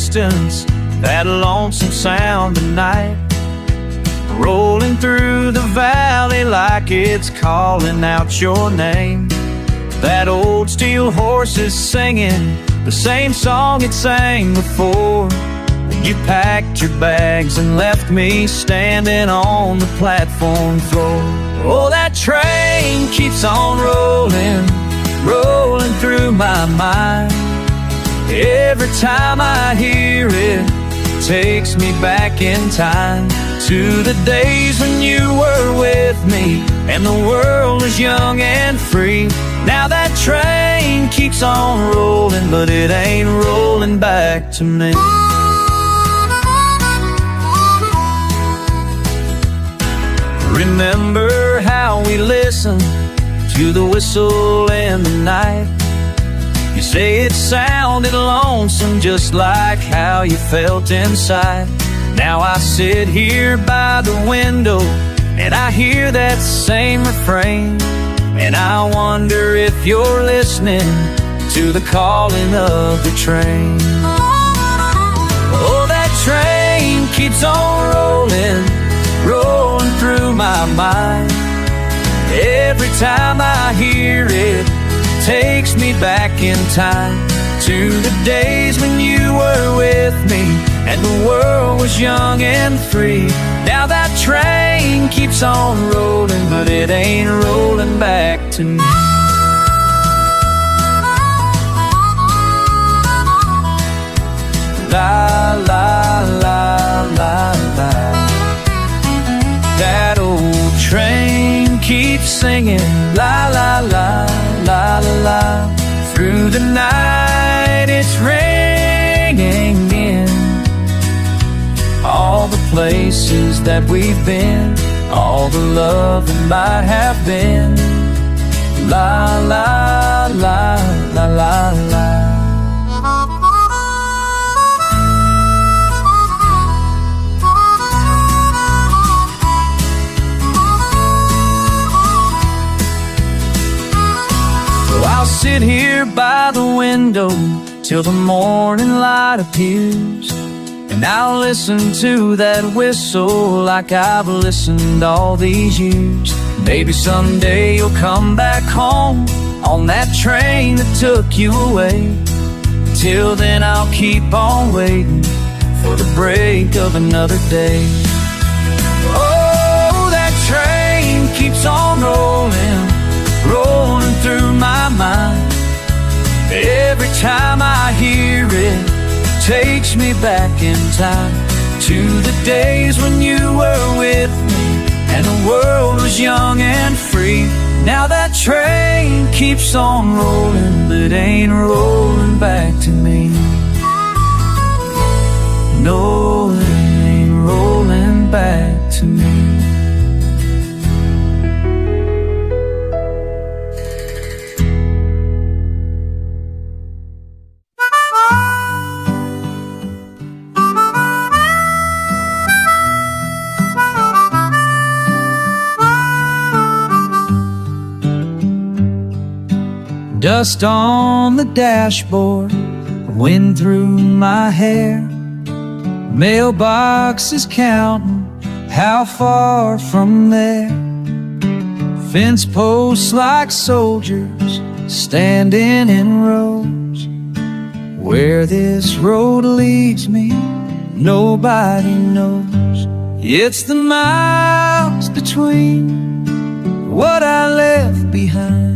distance, that lonesome sound tonight, rolling through the valley like it's calling out your name. That old steel horse is singing the same song it sang before. You packed your bags and left me standing on the platform floor. Oh, that train keeps on rolling, rolling through my mind. Every time I hear it, it takes me back in time to the days when you were with me and the world was young and free. Now that train keeps on rolling, but it ain't rolling back to me. Remember how we listened to the whistle in the night. You say it sounded lonesome, just like how you felt inside. Now I sit here by the window and I hear that same refrain, and I wonder if you're listening to the calling of the train. Oh, that train keeps on rolling, rolling through my mind. Every time I hear it, it takes me back in time to the days when you were with me and the world was young and free. Now that train keeps on rolling, but it ain't rolling back to me. La, la, la, la, la. That old train keeps singing la, la, la, la, la, la. Through the night it's ringing in all the places that we've been, all the love that might have been. La, la, la, la, la, la. I'll sit here by the window till the morning light appears, and I'll listen to that whistle like I've listened all these years. Maybe someday you'll come back home on that train that took you away. Till then I'll keep on waiting for the break of another day. Oh, that train keeps on rolling, rolling through my mind. Every time I hear it, it takes me back in time to the days when you were with me and the world was young and free. Now that train keeps on rolling, but ain't rolling back to me. No, it ain't rolling back to me. Dust on the dashboard, wind through my hair. Mailbox is counting how far from there. Fence posts like soldiers standing in rows. Where this road leads me, nobody knows. It's the miles between what I left behind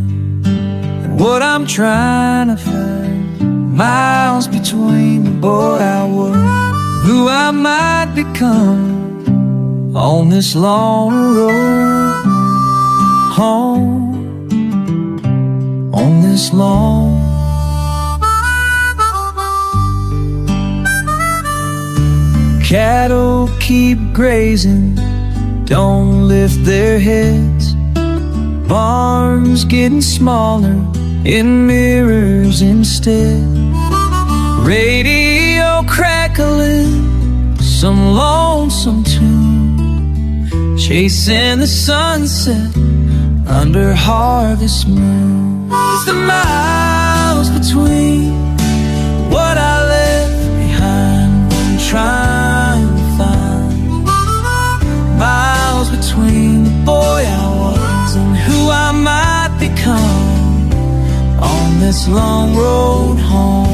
and what I'm trying to find. Miles between the boy I was, who I might become, on this long road home, on this long. Cattle keep grazing, don't lift their heads. Barns getting smaller in mirrors instead. Radio crackling some lonesome tune, chasing the sunset under harvest moon. It's the miles between what I left behind this long road home.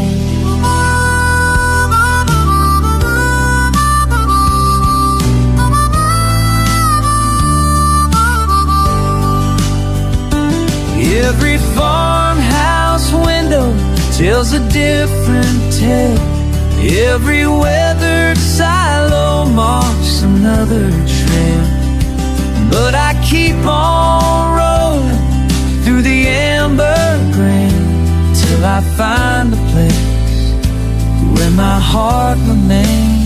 Every farmhouse window tells a different tale. Every weathered silo marks another trail. But I keep on rolling through the amber grain till I find a place where my heart remains.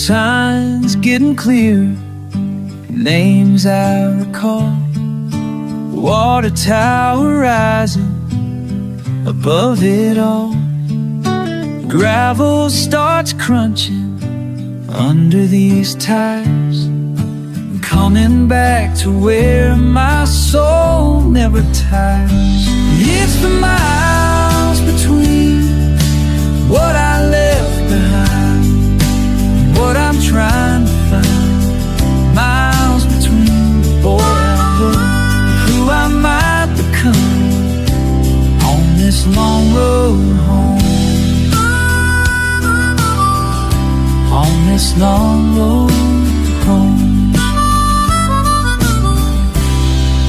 Signs getting clear, names I recall. Water tower rising above it all. Gravel starts crunching under these tires. I'm coming back to where my soul never tires. It's the miles between what I left behind and what I'm trying to find. Miles between the boy I was and who I might become on this long road home. On this long road home.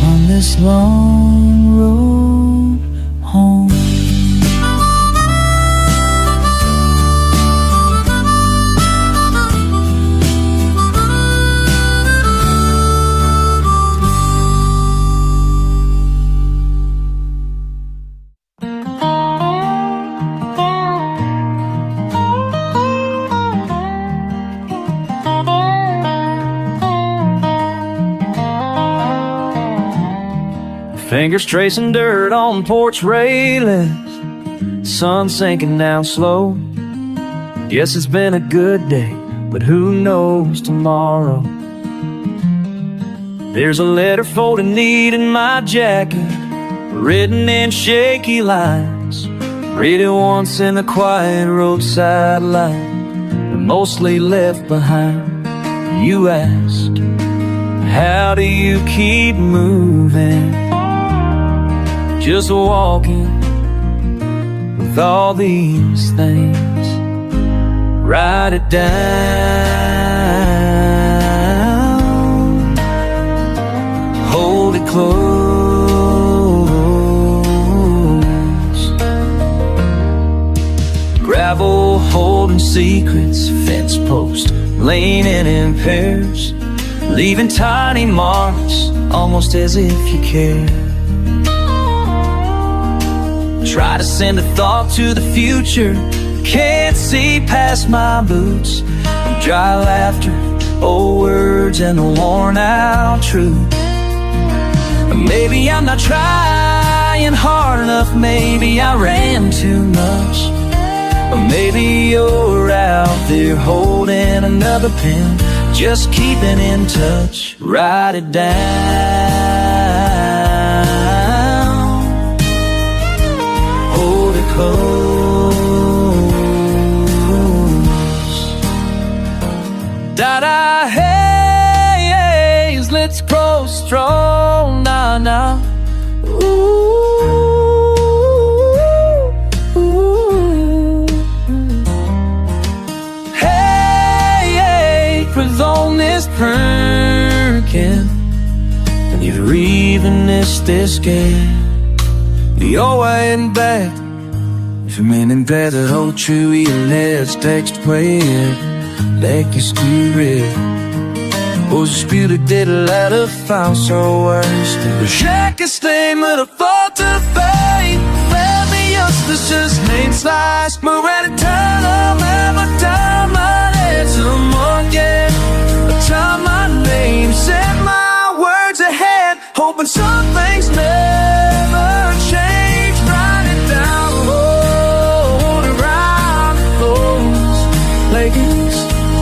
On this long road home. Fingers tracing dirt on porch railings, sun sinking down slow. Guess it's been a good day, but who knows tomorrow. There's a letter folded neat in my jacket, written in shaky lines. Read it once in the quiet roadside line, but mostly left behind. You asked, how do you keep moving? Just walking with all these things. Write it down, hold it close. Gravel holding secrets, fence post leaning in pairs, leaving tiny marks almost as if you care. Try to send a thought to the future, can't see past my boots. Dry laughter, old words, and a worn out truth. Maybe I'm not trying hard enough, maybe I ran too much. Or maybe you're out there holding another pen, just keeping in touch. Write it down, hold it close. Da-da, hey, let's grow strong, nah. Hey, on this perkin, and you're even this scared. The old way and back, if you're meaning glad that hold true, let's text where like is too red. Och så spiller det lader farve så worst. Jeg kan stay med dig for tilbage. Let me just this just name slice. Men when it turn up, never turn my head to the market. Tell my name, set my words ahead. Hoping some things never change. Write it down, hold it round close. Like it's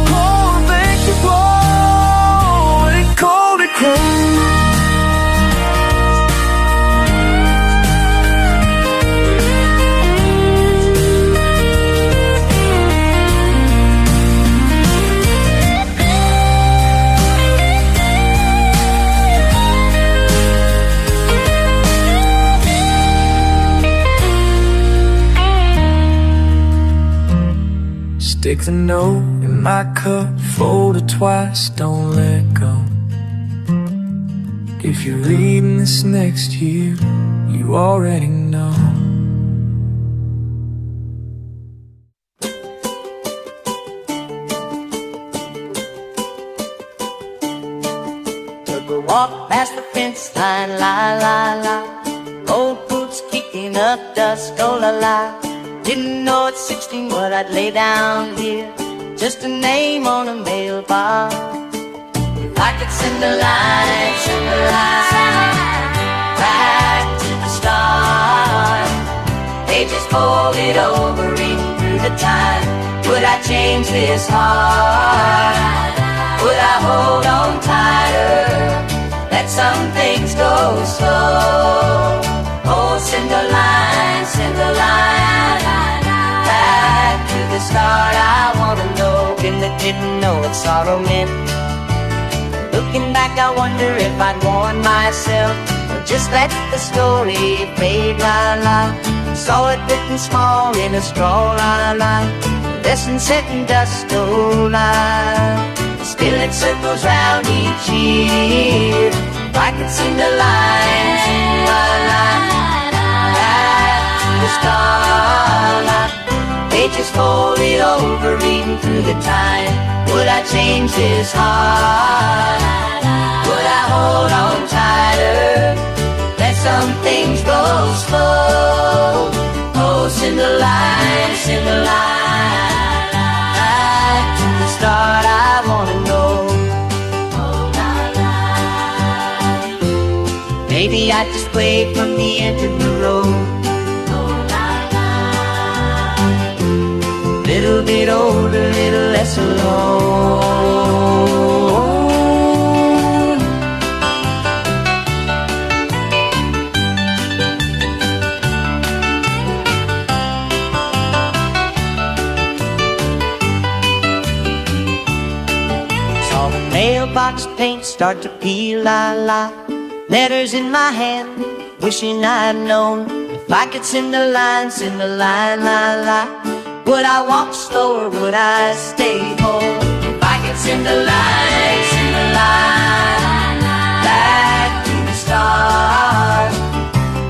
cold, think you want it cold, it cold. Stick the note in my cup, fold it twice, don't let go. If you're reading this next year, you already know. Took a walk past the fence line, la la la. Old boots kicking up dust, oh la la. Didn't know at 16 what I'd lay down here, just a name on a mailbox. If I could send a line back to the start, pages folded over, reading through the time. Would I change this heart? Would I hold on tighter? Let some things go slow. Oh, send a line back to the start. I wanna know, them that didn't know what sorrow meant. Looking back, I wonder if I'd warn myself, or just let the story fade, la la. Saw it written small in a straw, la la. Lesson set in dust, oh la. Still it circles round each year. If I could send a line, back to the start. Pages folded over, reading through the time. Would I change this heart? Would I hold on tighter? Let some things go slow. Oh, send a line back to the start. I wanna know. Maybe I just wait from the end of the road. Little bit older, little less alone. Saw the mailbox paint start to peel, la la. Letters in my hand, wishing I'd known. If I could send a line, la la. Would I walk slower, would I stay home? If I could send a line back to the start.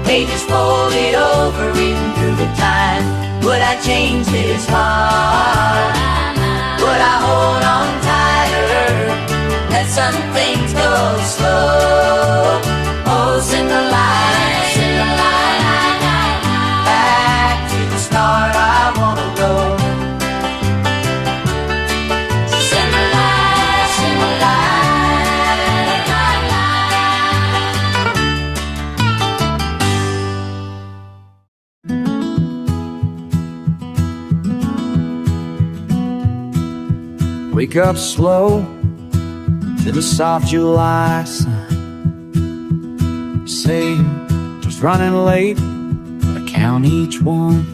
Pages folded over, reading through the time. Would I change this heart? Would I hold on tighter? Let some things go slow. Oh, send a line back to the start. I wanna go. Send a line. Wake up slow to the soft July sun. Say just running late, I count each one.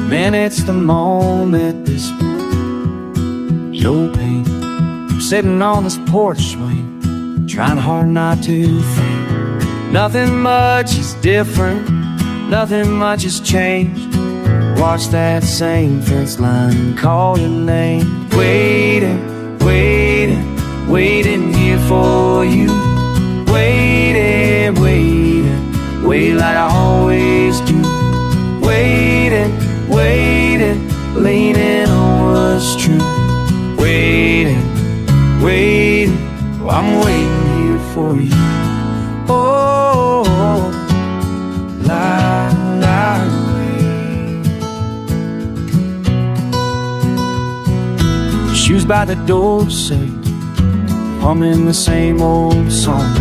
Minutes the moment, this no pain. I'm sitting on this porch swing, trying hard not to think. Nothing much is different, nothing much has changed. Watch that same fence line call your name. Waiting, waiting, waiting here for you. Waiting, waiting, wait like I always do. Waiting, waiting, leaning on what's true. Waiting, waiting, I'm waiting here for you. Oh, la, la, wait. Shoes by the door say, humming the same old song.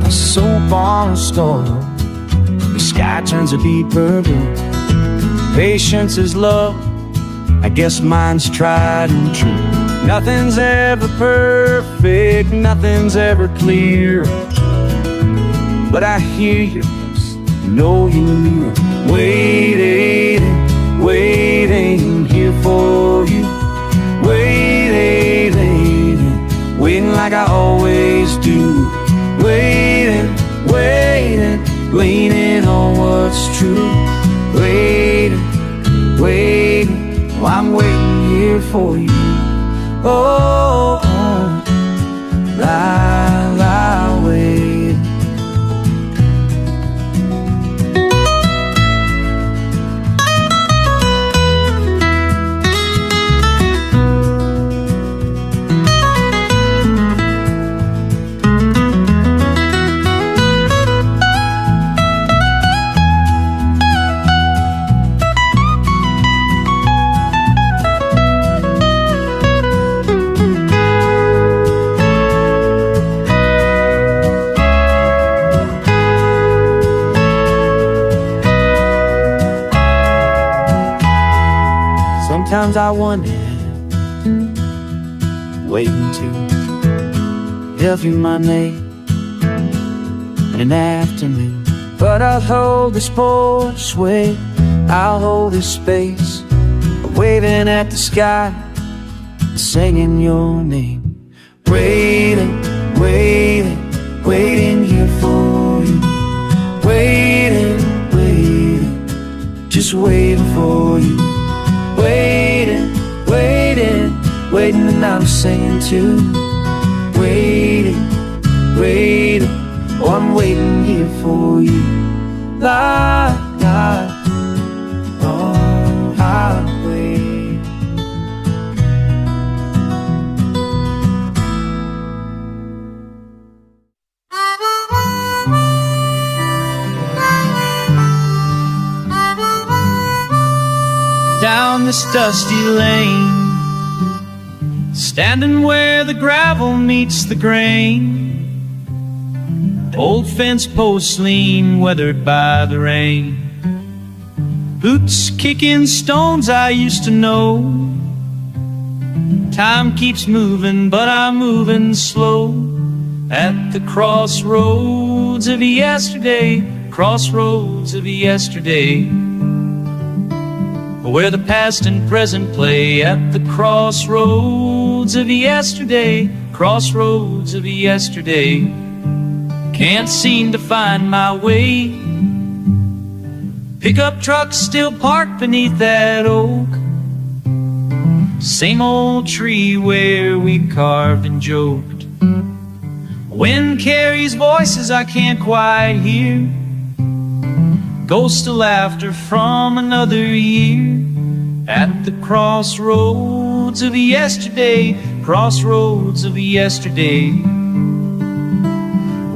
A soap on a stove, the sky turns a deeper blue. Patience is love, I guess mine's tried and true. Nothing's ever perfect, nothing's ever clear. But I hear you, know you're near. Waiting, waiting here for you. Waiting, waiting like I always do. Waiting, waiting, leaning on what's true. Waiting, waiting, well, I'm waiting here for you. Oh, lie, waiting. Sometimes I wonder, waiting to hear through my name in an afternoon. But I'll hold this porch way, I'll hold this space, waving at the sky, singing your name. Waiting, waiting, waiting here for you. Waiting, waiting, just waiting for you. Waiting, waiting, waiting, and I'm singing too. Waiting, waiting, oh, I'm waiting here for you. La, la, oh, I'll wait. Down this dusty lane, standing where the gravel meets the grain, old fence posts lean, weathered by the rain. Boots kicking stones I used to know. Time keeps moving, but I'm moving slow. At the crossroads of yesterday, crossroads of yesterday, where the past and present play. At the crossroads of yesterday, crossroads of yesterday, can't seem to find my way. Pickup trucks still parked beneath that oak, same old tree where we carved and joked. Wind carries voices I can't quite hear, ghost of laughter from another year. At the crossroads of yesterday, crossroads of yesterday,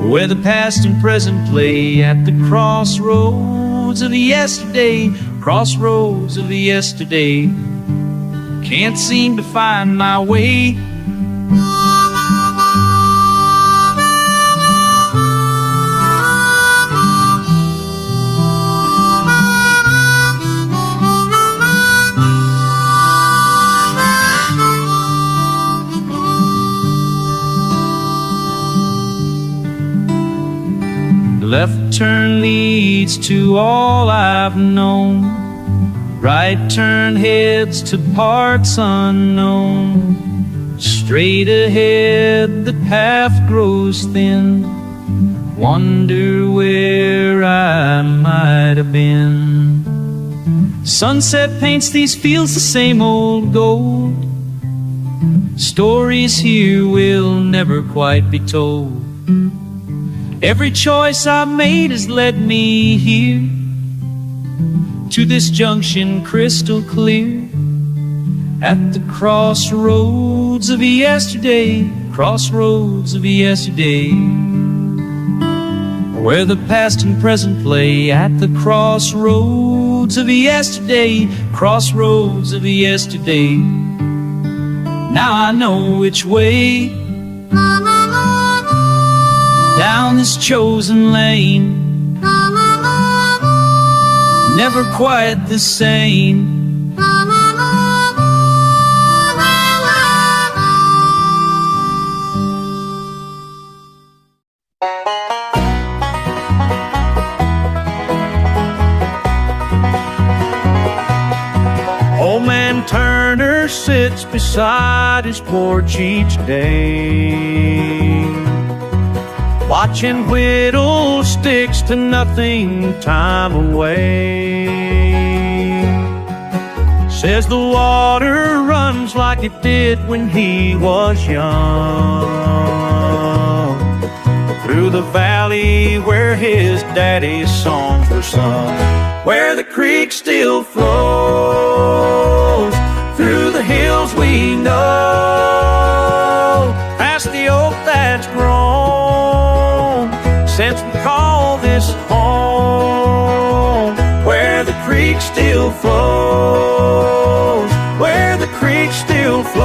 where the past and present play. At the crossroads of yesterday, crossroads of yesterday, can't seem to find my way. Left turn leads to all I've known, right turn heads to parts unknown. Straight ahead the path grows thin, wonder where I might have been. Sunset paints these fields the same old gold, stories here will never quite be told. Every choice I've made has led me here, to this junction crystal clear. At the crossroads of yesterday, crossroads of yesterday, where the past and present play. At the crossroads of yesterday, crossroads of yesterday, now I know which way. Down this chosen lane, never quite the same. Old man Turner sits beside his porch each day, watching whittle sticks to nothing time away. Says the water runs like it did when he was young, through the valley where his daddy's songs were sung, where the creek still flows, through the hills we know, past the oak that's grown since we call this home, where the creek still flows, where the creek still flows.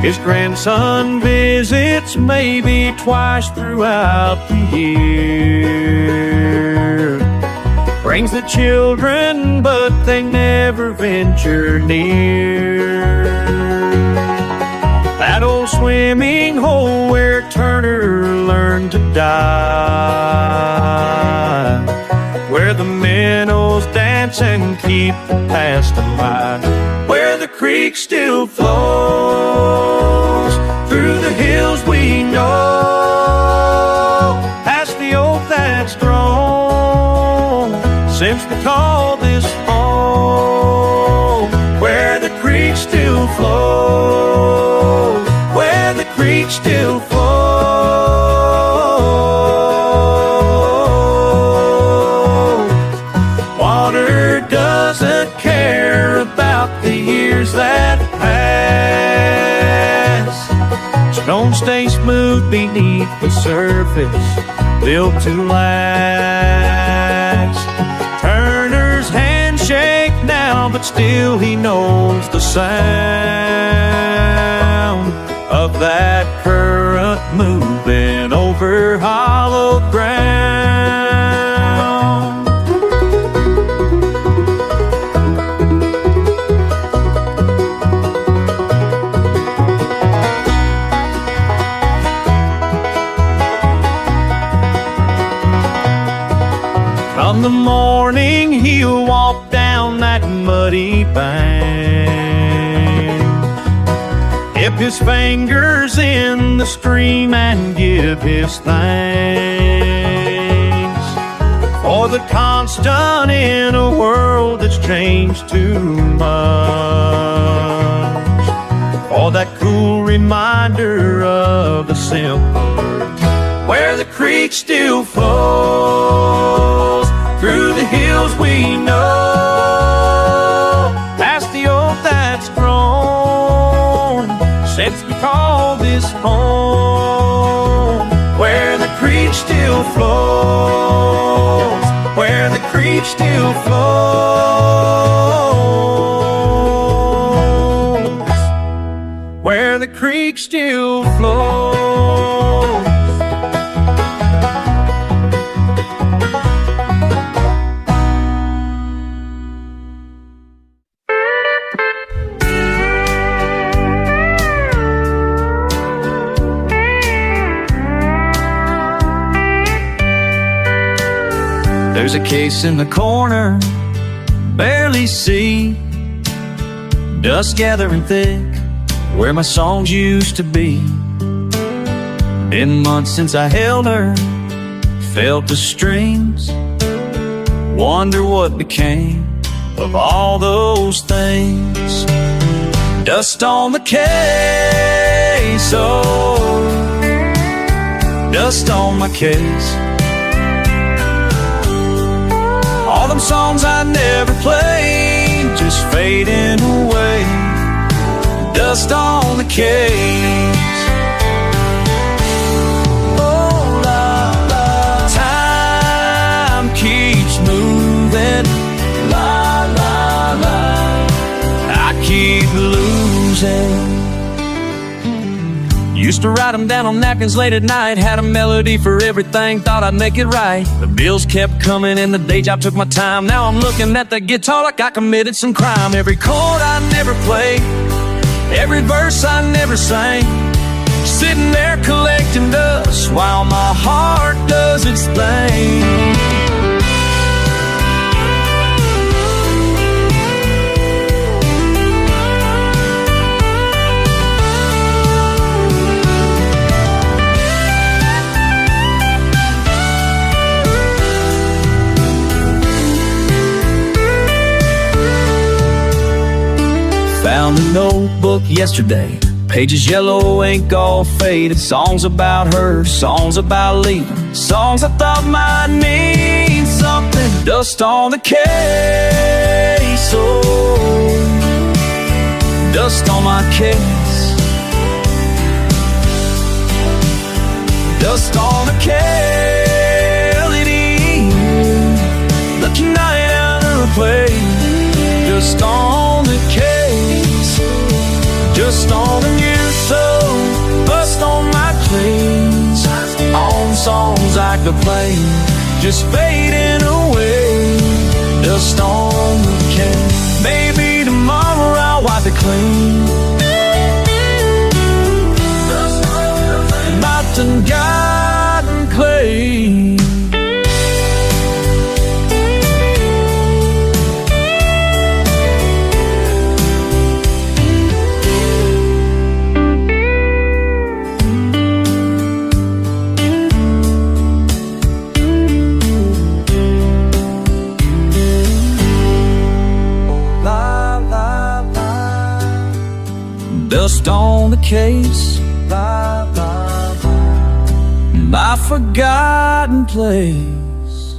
His grandson visits maybe twice throughout the year, brings the children but they never venture near that old swimming hole where Turner learned to dive, where the minnows dance and keep the past alive, where the creek still flows, through the hills we know, past the oak that's grown since we call this home, where the creek still flows, where the creek still flows. Water doesn't care about the years that pass. Stone stays smooth beneath the surface, built to last. Turner's handshake now, but still he knows the sound of that current moving over hollow ground. From the morning he'll walk down that muddy bank, dip his fingers in the stream and give his thanks for the constant in a world that's changed too much, for that cool reminder of the simpler, where the creek still flows, through the hills we know, past the oak that's grown since we call this home, where the creek still flows, where the creek still flows, where the creek still flows. There's a case in the corner, barely see, dust gathering thick where my songs used to be. Been months since I held her, felt the strings, wonder what became of all those things. Dust on the case, oh, dust on my case. All them songs I never played, just fading away. Dust on the case. Oh, la, la. Time keeps moving. La, la, la. I keep losing. Used to write them down on napkins late at night, had a melody for everything, thought I'd make it right. The bills kept coming and the day job took my time. Now I'm looking at the guitar like I committed some crime. Every chord I never played, every verse I never sang, sitting there collecting dust while my heart does its thing. found a notebook yesterday. Pages yellow, ink all faded. Songs about her, songs about leaving. Songs I thought might mean something. Dust on the case, oh, dust on my case. Dust on the LED, looking night out of replay. Just on the case, just on the new soul. Dust on my plays, on songs I could play, just fading away. Dust on the case. Maybe tomorrow I'll wipe it clean. Mountain garden clay. Dust on the case, my forgotten place.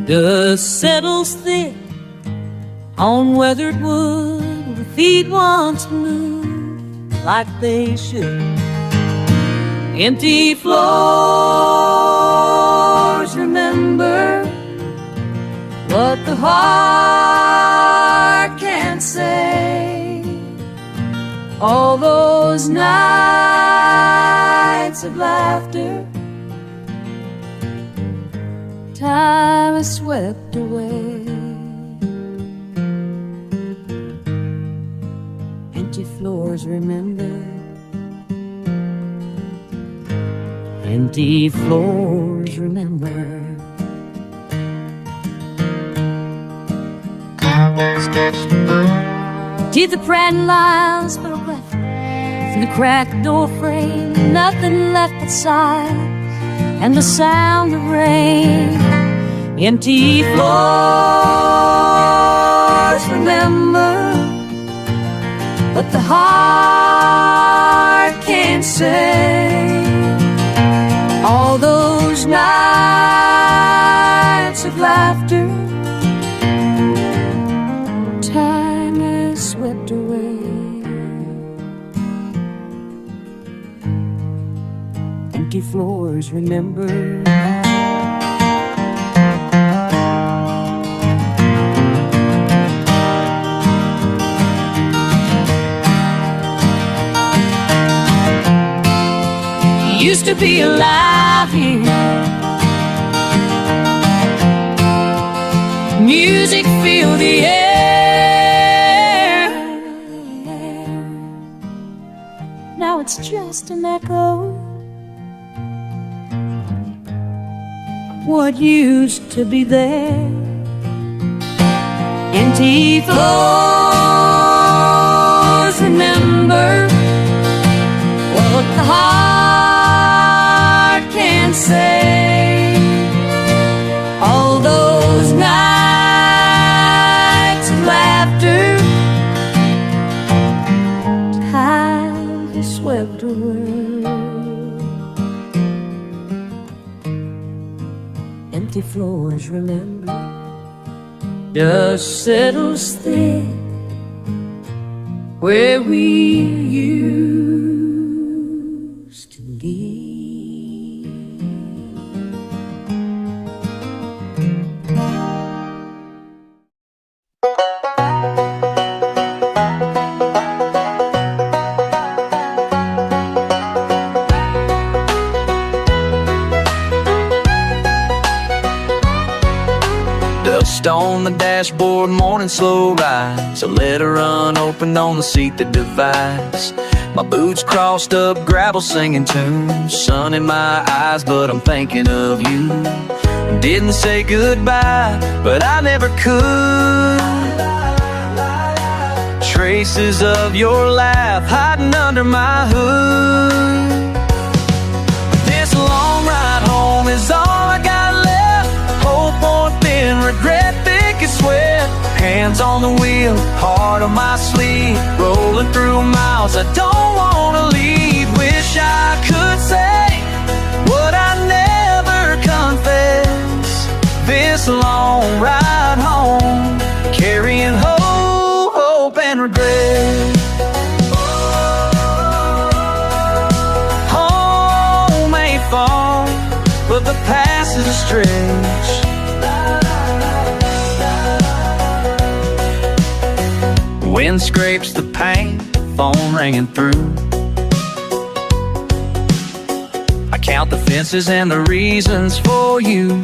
Dust settles thick on weathered wood where feet once moved like they should. Empty floors remember what the heart can't say. All those nights of laughter, time has swept away. Empty floors remember, empty floors remember. Teeth of prattling lines photographed from the cracked door frame. Nothing left but silence and the sound of rain. Empty floors remember, but the heart can't say. All those nights of laughter, time has swept away. Empty floors remember. Used to be alive here. Music filled the air. Now it's just an echo. What used to be there. Empty floors remember what the heart can't say. All those nights of laughter, time has swept away. Empty floors remember. Dust settles thick where we used to be. Dust on the dashboard, morning slow rise. A letter unopened on the seat that divides. My boots crossed up, gravel singing tunes. Sun in my eyes, but I'm thinking of you. Didn't say goodbye, but I never could. traces of your laugh hiding under my hood. This long ride home is all I got left. Hope, warmth, and regret, thick as sweat. Hands on the wheel, heart on my sleeve, rolling through miles I don't wanna leave. Wish I could say what I never confess. This long ride home, carrying hope and regret. Home ain't far, but the past is a stretch. Wind scrapes the paint, phone ringing through. I count the fences and the reasons for you.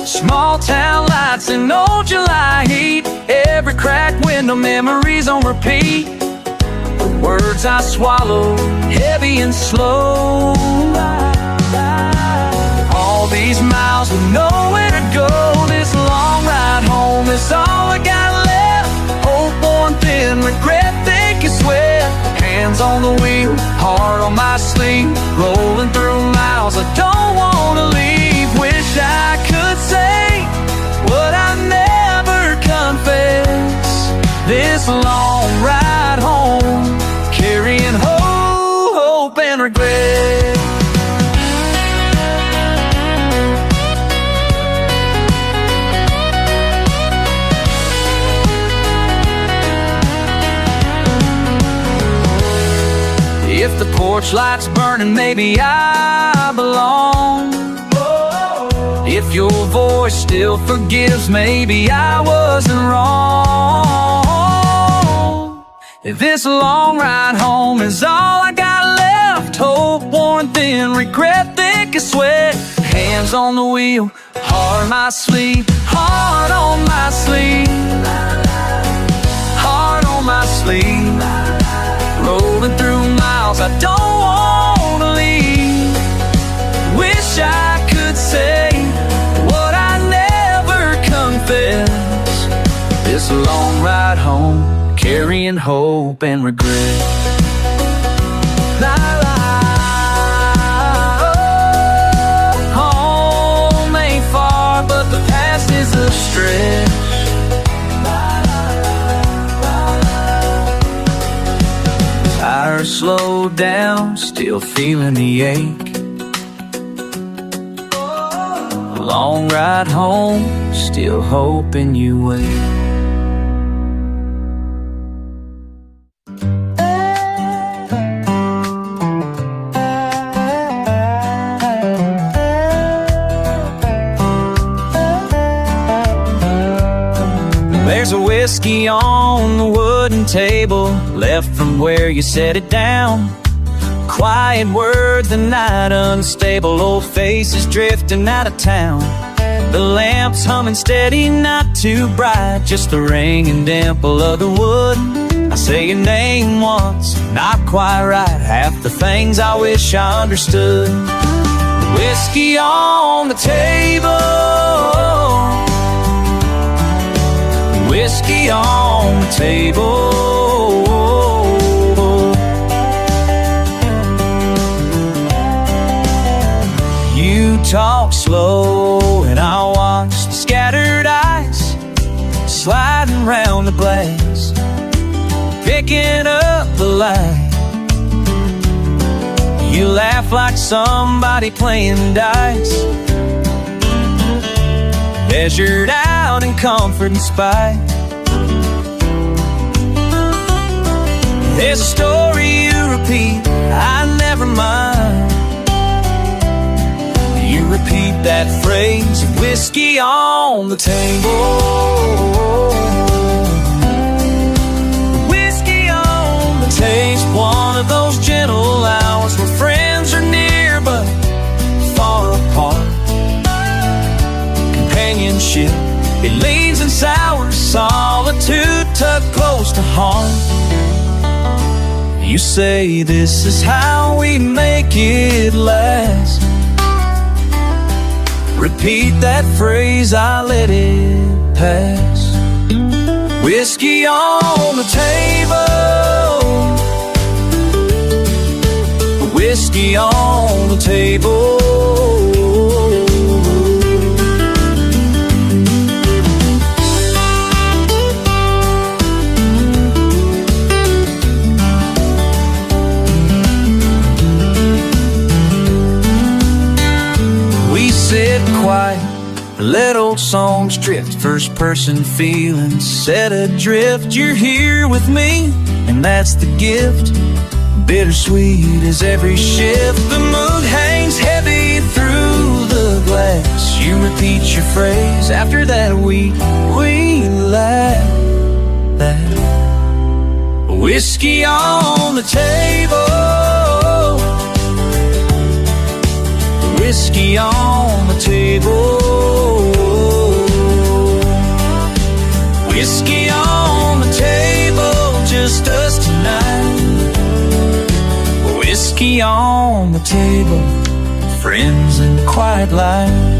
Small town lights and old July heat. Every cracked window, memories on repeat. The words I swallow, heavy and slow. All these miles with nowhere to go. This long ride home is all I got left. Hope, warmth, and regret, thick as sweat. Hands on the wheel, heart on my sleeve, rolling through miles I don't wanna leave. Wish I could say what I never confess. This long ride home, carrying hope and regret. If the porch light's burning, maybe I belong. If your voice still forgives, maybe I wasn't wrong. If this long ride home is all I got left, hope, warmth, and regret, thick as sweat. Hands on the wheel, heart on my sleeve, heart on my sleeve, heart on my sleeve. Rolling through miles I don't wanna leave. Wish I could say what I never confess. This long ride home, carrying hope and regret. La, la, oh, home ain't far, but the past is a stretch. Tires slowed down, still feeling the ache. Long ride home, still hoping you wait. There's a whiskey on the wooden table, left from where you set it down. Quiet words, the night unstable, old faces drifting out of town. The lamps humming steady, not too bright, just the ring and dimple of the wood. I say your name once, not quite right, half the things I wish I understood. Whiskey on the table, whiskey on the table. You talk slow and I watch the scattered eyes sliding round the glass, picking up the light. You laugh like somebody playing dice, measured out in comfort and spite. There's a story you repeat, I never mind. You repeat that phrase, whiskey on the table. Whiskey on the table. One of those gentle hours where friends are near but far apart. Companionship, it leans and sours, solitude tucked close to heart. You say this is how we make it last. Repeat that phrase, I let it pass. Whiskey on the table, whiskey on the table. We sit quiet, let old songs drift, first person feelings set adrift. You're here with me, and that's the gift. Bittersweet as every shift. The mood hangs heavy through the glass. You repeat your phrase, after that we laugh. That whiskey on the table, whiskey on the table, whiskey on the table, just us tonight. Whiskey on the table, friends in quiet life.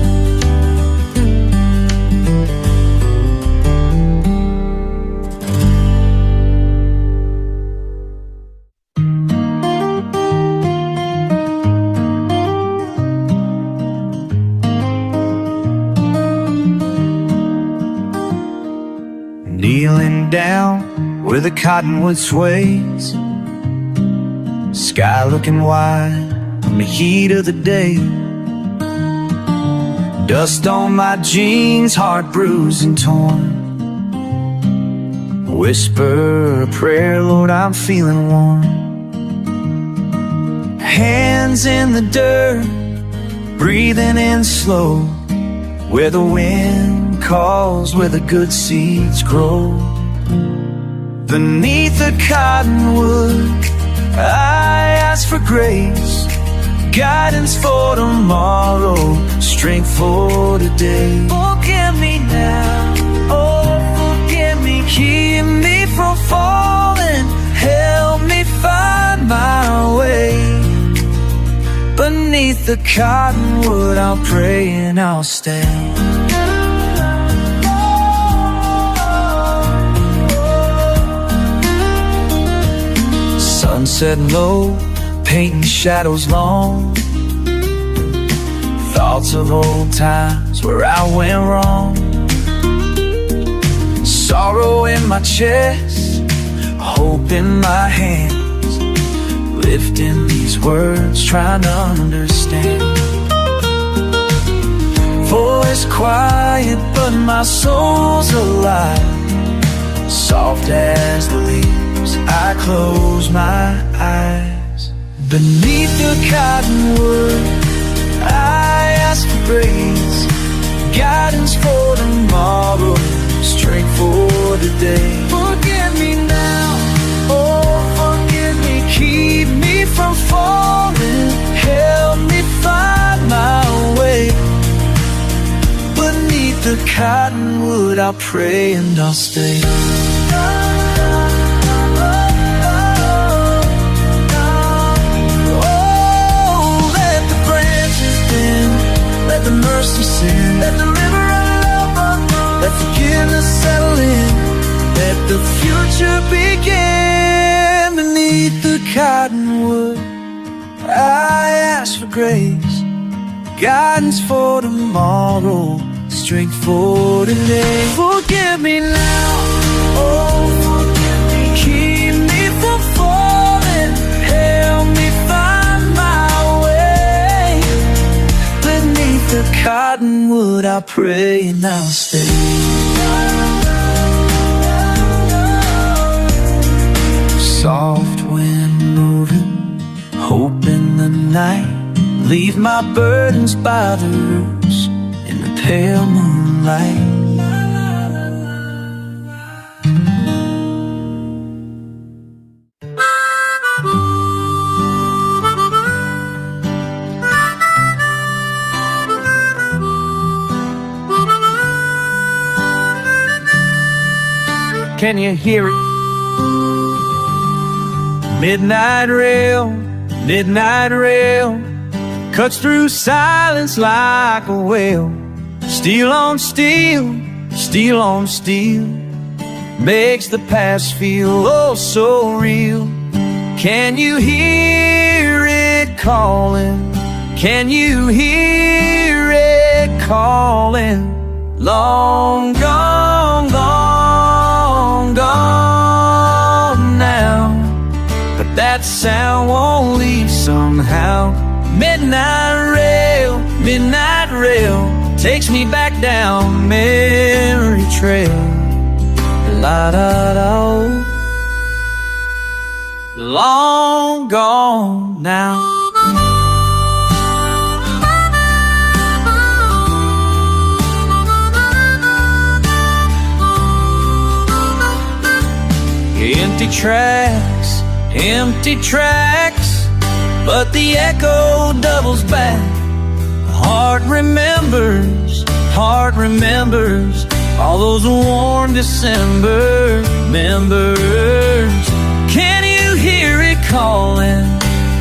Kneeling down where the cottonwood sways, sky looking wide from the heat of the day. Dust on my jeans, heart bruised and torn. Whisper a prayer, Lord, I'm feeling warm. Hands in the dirt, breathing in slow, where the wind calls, where the good seeds grow. Beneath the cottonwood, I ask for grace, guidance for tomorrow, strength for today. Forgive me now, oh forgive me, keep me from falling, help me find my way. Beneath the cottonwood, I'll pray and I'll stay. Sunset low, painting shadows long, thoughts of old times where I went wrong. Sorrow in my chest, hope in my hands, lifting these words, trying to understand. Voice quiet, but my soul's alive, soft as the leaves, I close my eyes. Beneath the cottonwood, I ask for grace, guidance for tomorrow, strength for today. Forgive me now, oh forgive me, keep me from falling, help me find my way. Beneath the cottonwood, I'll pray and I'll stay. Let the mercy sing, let the river run love, let forgiveness settle in, let the future begin. Beneath the cottonwood, I ask for grace, guidance for tomorrow, strength for today. Forgive me now, oh forgive me, keep me from falling, help me find my way. Beneath the cottonwood, I pray and I'll stay. Soft wind moving, hope in the night, leave my burdens by the roots in the pale moonlight. Can you hear it? Midnight rail cuts through silence like a wail. Steel on steel, steel on steel, makes the past feel oh so real. Can you hear it calling? Can you hear it calling? Long gone, gone, gone now, but that sound won't leave somehow. Midnight rail takes me back down memory trail. La da da, long gone now. Empty tracks, but the echo doubles back. Heart remembers all those warm December members. Can you hear it calling?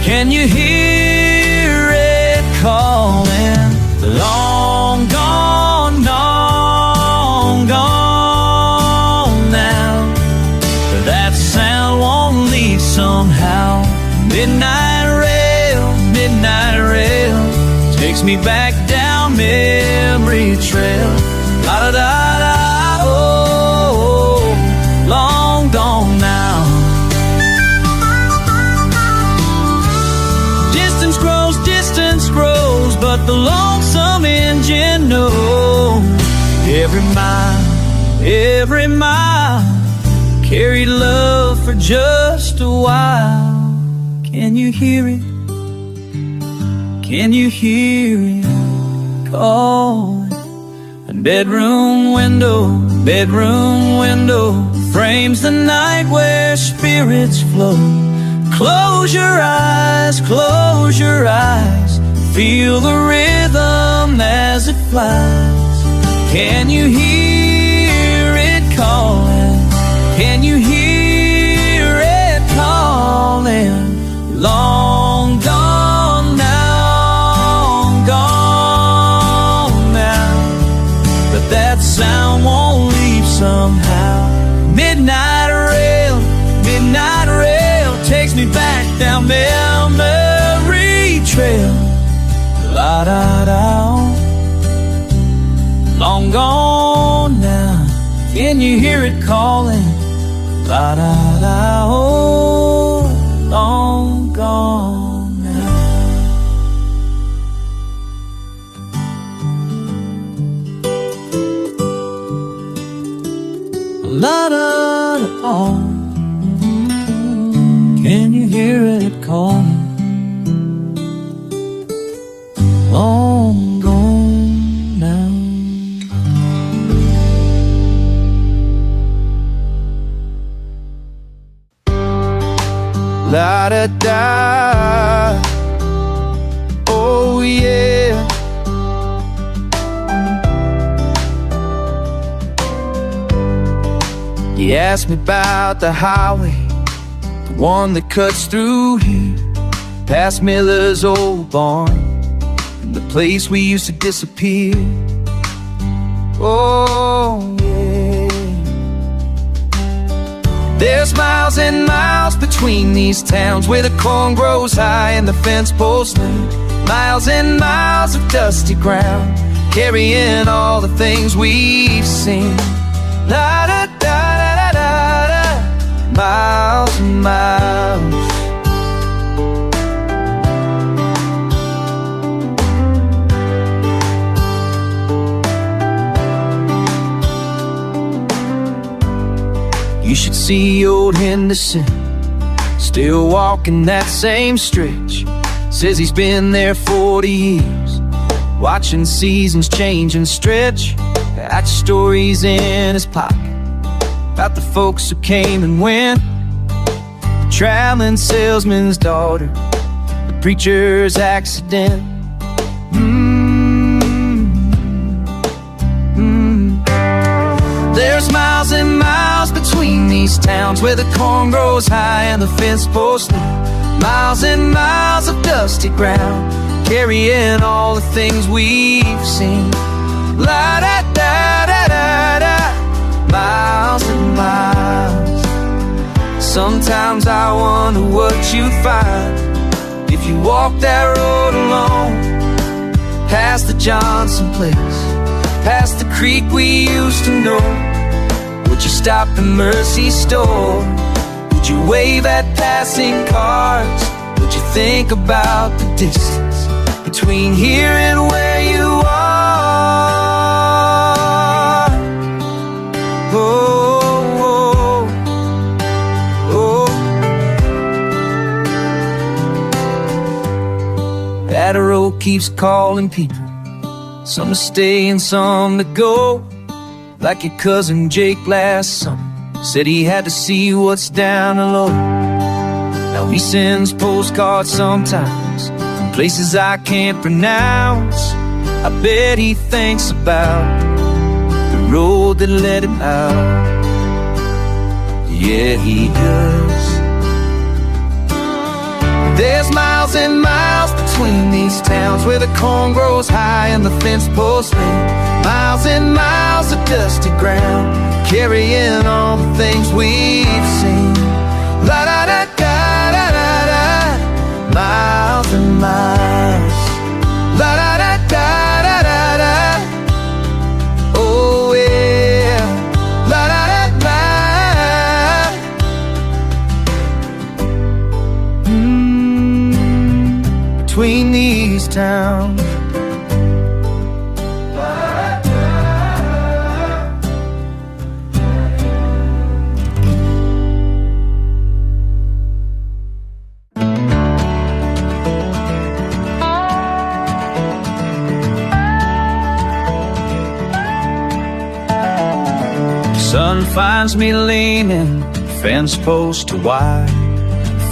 Can you hear it calling? Long gone, long gone now, but that sound won't leave somehow. Midnight rail takes me back down memory trail. La da da da, oh, long gone now. Distance grows, but the lonesome engine knows. Every mile carried love for just a while. Can you hear it? Can you hear it calling? A bedroom window frames the night where spirits flow. Close your eyes, feel the rhythm as it flies. Can you hear it calling? Can you hear it calling? Long gone now, gone now, but that sound won't leave somehow. Midnight rail takes me back down memory trail. La da da, long gone now. Can you hear it calling? La da da, oh, long gone now. La da da, oh, can you hear it calling? Long gone now. La da da, oh yeah. You asked me about the highway, the one that cuts through here, past Miller's old barn, and the place we used to disappear. Oh yeah. There's miles and miles between these towns, where the corn grows high and the fence posts low. Miles and miles of dusty ground, carrying all the things we've seen. La da da da da da, miles and miles. You should see old Henderson still walking that same stretch. Says he's been there 40 years, watching seasons change and stretch. Got stories in his pocket about the folks who came and went. The traveling salesman's daughter, the preacher's accident. There's miles and miles between these towns, where the corn grows high and the fence posts low. Miles and miles of dusty ground, carrying all the things we've seen. La da da da da da, miles and miles. Sometimes I wonder what you'd find if you walked that road alone, past the Johnson place, past the creek we used to know. Would you stop at Mercy's store? Would you wave at passing cars? Would you think about the distance between here and where you are? Oh, oh, oh. That road keeps calling people, some to stay and some to go. Like your cousin Jake last summer said he had to see what's down below. Now he sends postcards sometimes from places I can't pronounce. I bet he thinks about the road that led him out. Yeah, he does. There's miles and miles between these towns where the corn grows high and the fence posts lay. Miles and miles of dusty ground, carrying all the things we've seen. La da da da da da da. Miles and miles. La da da da da da da. Oh yeah. La da da da. Between these towns. Sun finds me leaning, fence post to wire,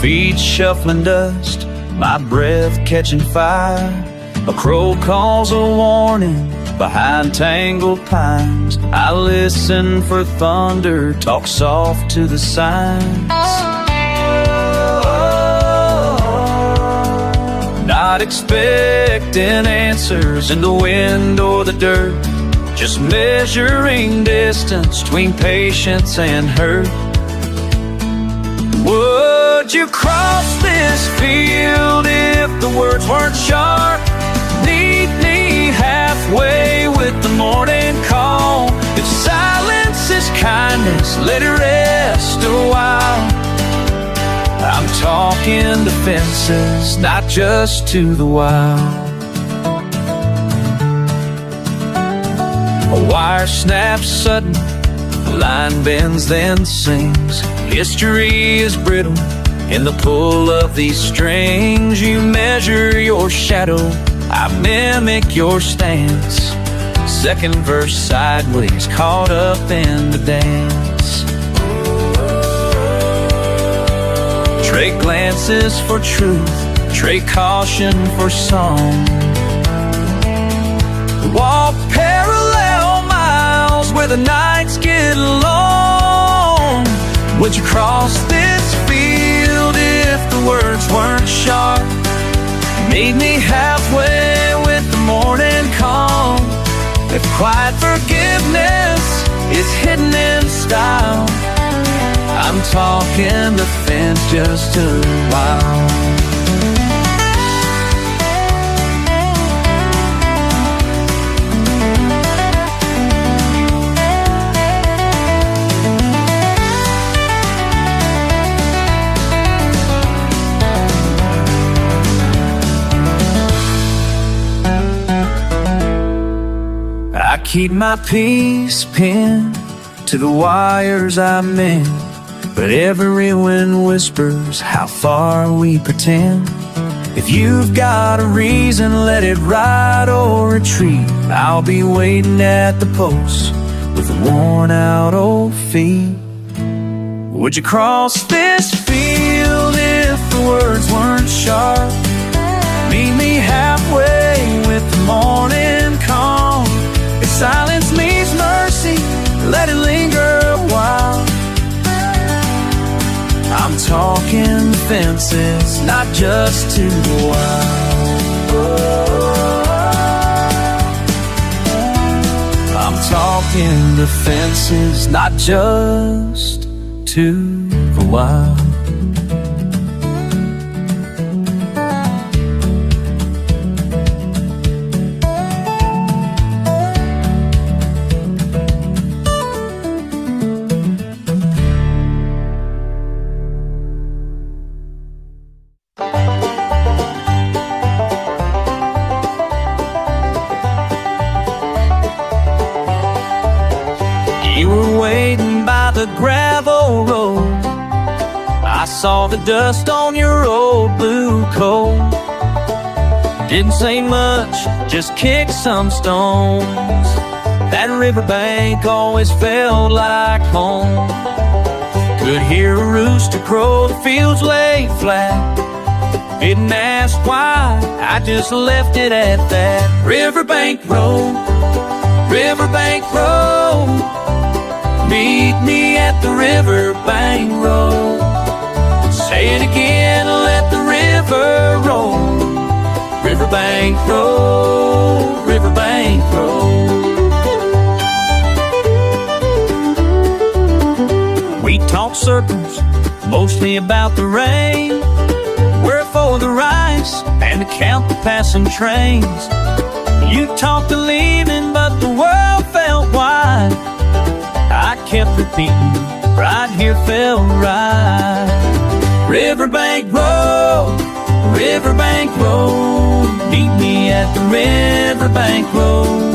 feet shuffling dust, my breath catching fire. A crow calls a warning behind tangled pines. I listen for thunder, talk soft to the signs. Not expecting answers in the wind or the dirt, just measuring distance between patience and hurt. Would you cross this field if the words weren't sharp? Meet me halfway with the morning call. If silence is kindness, let it rest a while. I'm talking to fences, not just to the wild. A wire snaps sudden, the line bends then sings. History is brittle in the pull of these strings. You measure your shadow, I mimic your stance. Second verse sideways, caught up in the dance. Trade glances for truth, trade caution for song. Walk parallel miles where the nights get long. Would you cross this field if the words weren't sharp? Meet me halfway with the morning calm. If quiet forgiveness is hidden in style, I'm talking the fence just a while. I keep my peace pinned to the wires I'm in, but every wind whispers how far we pretend. If you've got a reason, let it ride or retreat. I'll be waiting at the post with the worn out old feet. Would you cross this field if the words weren't sharp? Meet me halfway with the morning calm. If silence means mercy, let it linger a while. I'm talking fences, not just to the wild. I'm talking the fences, not just to the wild. while. You were waiting by the gravel road. I saw the dust on your old blue coat. Didn't say much, just kicked some stones. That riverbank always felt like home. Could hear a rooster crow, the fields lay flat. Didn't ask why, I just left it at that. Riverbank Road, Riverbank Road, meet me at the Riverbank Road. Say it again, let the river roll. Riverbank Road, Riverbank Road. We talk circles, mostly about the rain. We're for the rice and to count the passing trains. You talked to leaving, but the world felt wide. I kept repeating, right here felt right. Riverbank Road, Riverbank Road, meet me at the Riverbank Road.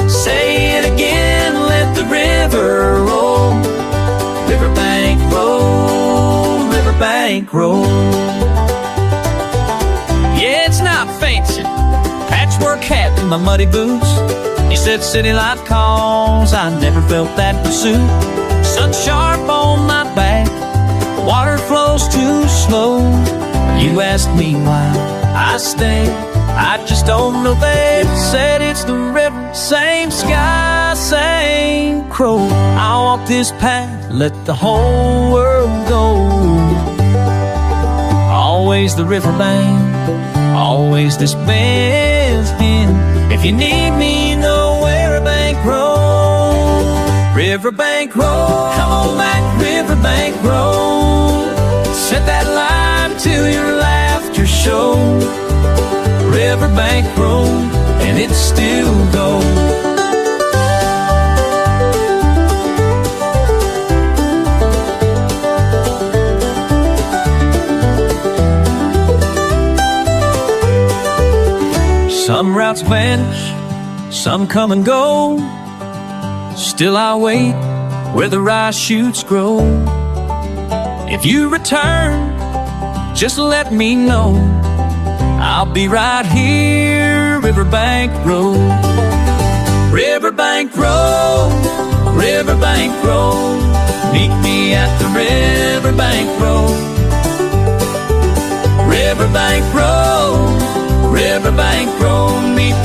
Say it again, let the river roll. Riverbank Road, Riverbank Road. Yeah, it's not fancy, patchwork hat and my muddy boots. He said city life calls, I never felt that pursuit. Sun sharp on my back, water flows too slow. You asked me why I stay, I just don't know. They said it's the river, same sky, same crow. I'll walk this path, let the whole world go. Always the riverbank, always this band's in. If you need me, you know Riverbank Road. Riverbank Road, come on back, Riverbank Road. Set that line till your laughter show. Riverbank Road, and it still goes. Some routes vanish, some come and go. Still I wait where the rice shoots grow. If you return, just let me know. I'll be right here, Riverbank Road. Riverbank Road, Riverbank Road, meet me at the Riverbank Road. Riverbank Road, Riverbank Road, meet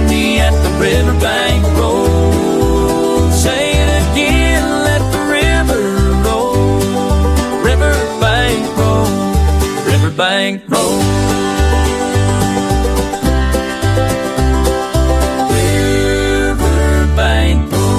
me at the Riverbank Road. Say it again, let the river roll. Riverbank Road, Riverbank Road. Riverbank Road.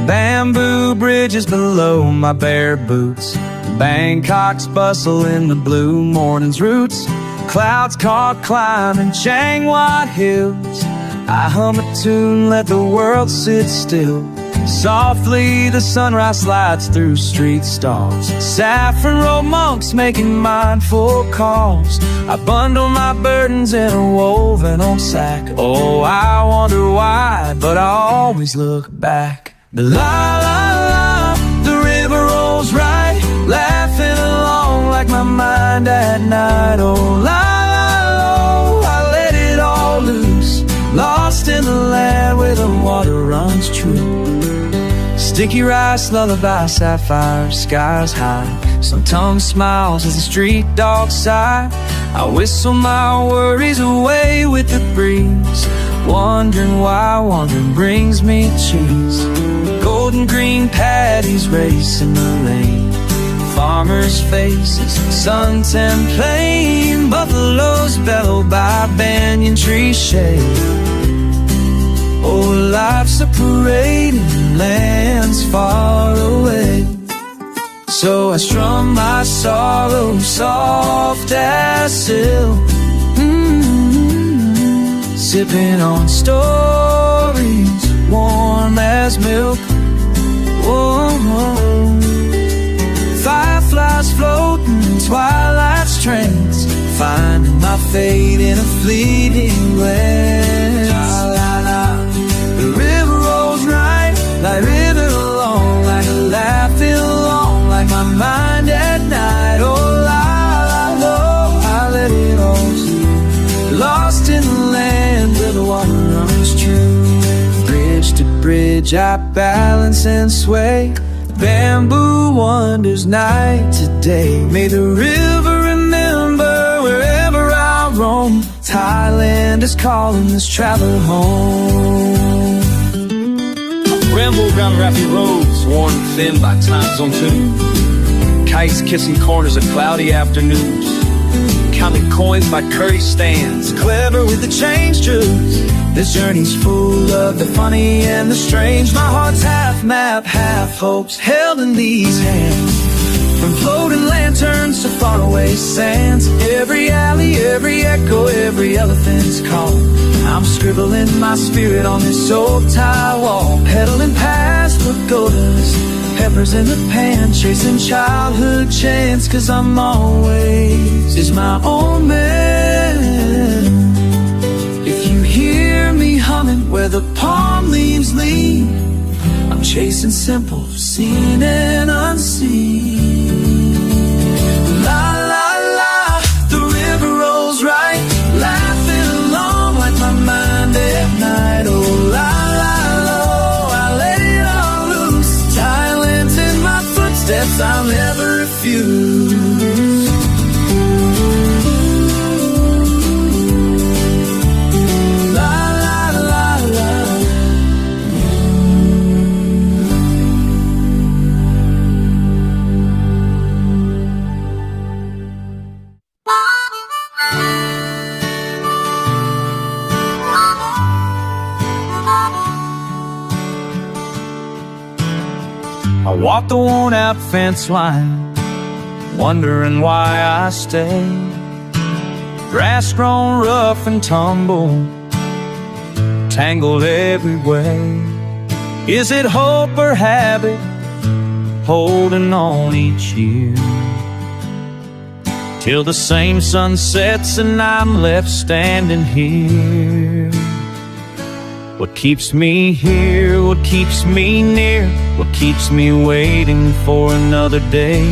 Bamboo bridges below my bare boots. Bangkok's bustle in the blue morning's roots. Clouds caught climbing Chiang-Mai hills. I hum a tune, let the world sit still. Softly the sunrise slides through street stalls. Saffron robe monks making mindful calls. I bundle my burdens in a woven old sack. Oh, I wonder why, but I always look back. The la la la, the river rolls right, laughing along like my mind at night. Oh la la la, I let it all loose, lost in the land where the water runs true. Sticky rice lullaby, sapphire skies high. Some tongue smiles as the street dogs sigh. I whistle my worries away with the breeze, wondering why wandering brings me cheese. Go road and green paddies race in the lane. Farmers' faces, suntan plain, buffaloes bellow by banyan tree shade. Oh, life's a parade in lands far away. So I strum my sorrow soft as silk, sipping on stories warm as milk. Whoa. Fireflies floating in twilight's trance, finding my fate in a fleeting glance. La, la, la. The river rolls right, like river along, like a laughing along, like my mind at night. Oh, la, la, lo, I let it all slip, lost in the land where the water runs true. Bridge to bridge I balance and sway, bamboo wonders night to day. May the river remember wherever I roam, Thailand is calling, let's travel home. Ramble around rocky roads, worn thin by time zone two. Kites kissing corners of cloudy afternoons, counting coins by curry stands, Clever with the change juice. This journey's full of the funny and the strange. My heart's half map, half hopes, held in these hands. From floating lanterns to faraway sands, every alley, every echo, every elephant's call, I'm scribbling my spirit on this old Thai wall. Pedaling past pagodas, peppers in the pan, chasing childhood chants, 'cause I'm always is my own man. If you hear me humming where the palm leaves lean, I'm chasing simple, seen and unseen. La la la, the river rolls right, laughing along like my mind at night. Oh la la lo, I let it all loose. Thailand's in my footsteps, I'll never refuse. I walk the worn-out fence line, wondering why I stay. Grass grown rough and tumble, tangled every way. Is it hope or habit, holding on each year? Till the same sun sets and I'm left standing here. What keeps me here, what keeps me near, what keeps me waiting for another day?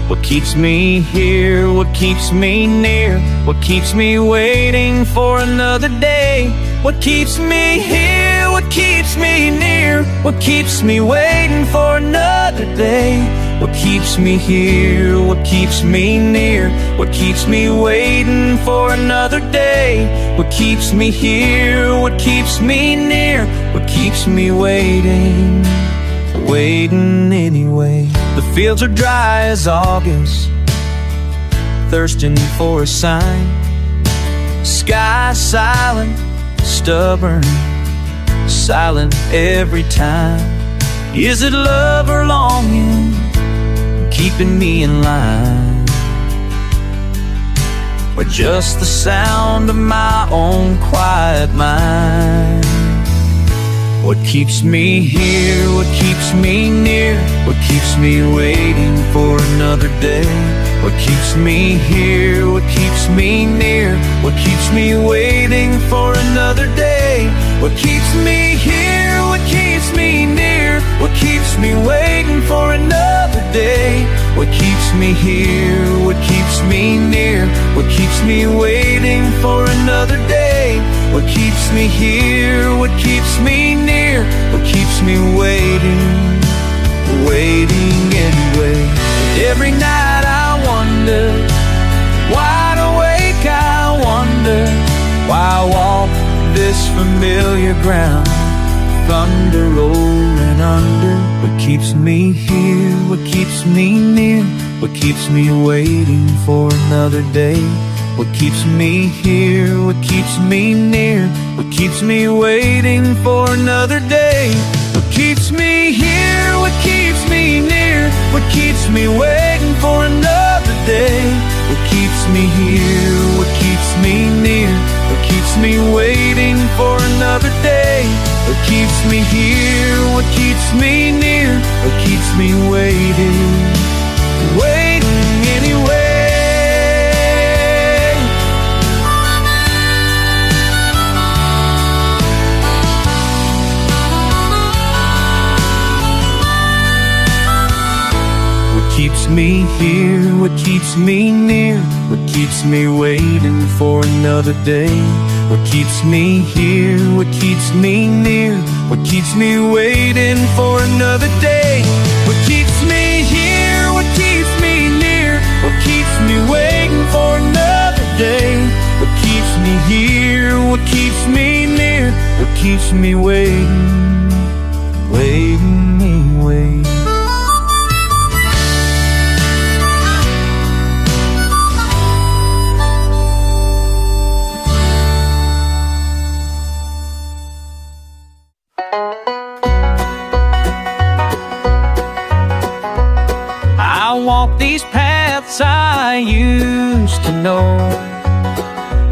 What keeps me here, what keeps me near, what keeps me waiting for another day? What keeps me here, what keeps me near, what keeps me waiting for another day? What keeps me here, what keeps me near, what keeps me waiting for another day? What keeps me here, what keeps me near, what keeps me waiting, waiting anyway? The fields are dry as August, thirsting for a sign. Sky silent, stubborn, silent every time. Is it love or longing keeping me in line, or just the sound of my own quiet mind? What keeps me here, what keeps me near, what keeps me waiting for another day? What keeps me here, what keeps me near, what keeps me waiting for another day? What keeps me here, what keeps me near, what keeps me waiting for another day? What keeps me here, what keeps me near, what keeps me waiting for another day? What keeps me here, what keeps me near, what keeps me waiting, waiting anyway? Every night I wonder, wide awake I wonder, why I walk this familiar ground, thunder rolling under. What keeps me here, what keeps me near, what keeps me waiting for another day? What keeps me here, what keeps me near, what keeps me waiting for another day? What keeps me here, what keeps me near, what keeps me waiting for another day? What keeps me here, what keeps me near, what keeps me waiting for another day? What keeps me here, what keeps me near, what keeps me waiting, waiting anyway? What keeps me here, what keeps me near, what keeps me waiting for another day? What keeps me here, what keeps me near, what keeps me waiting for another day? What keeps me here, what keeps me near, what keeps me waiting for another day? What keeps me here, what keeps me near, what keeps me waiting, waiting. I walk these paths I used to know.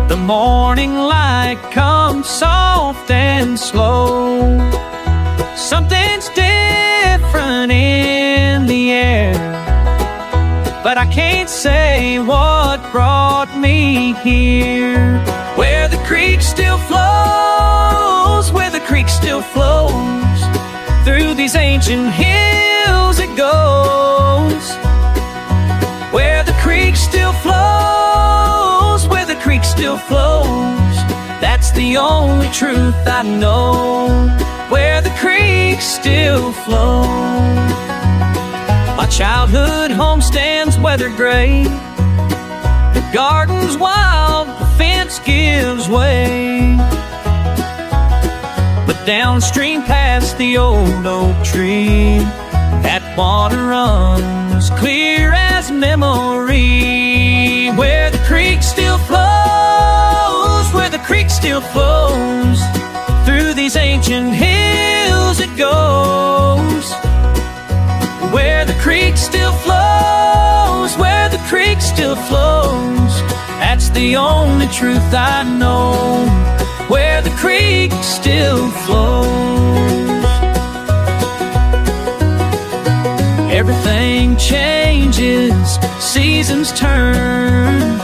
The morning light comes soft and slow. Something's different in the air, but I can't say what brought me here. Where the creek still flows, where the creek still flows, through these ancient hills it goes. Where the creek still flows, where the creek still flows, that's the only truth I know. Where the creek still flows. My childhood homestead's weather gray, the garden's wild, the fence gives way. But downstream past the old oak tree, that water runs clear as memory. Where the creek still flows, where the creek still flows, through these ancient hills it goes. Where the creek still flows, where the creek still flows, that's the only truth I know. Where the creek still flows. Everything changes, seasons turn,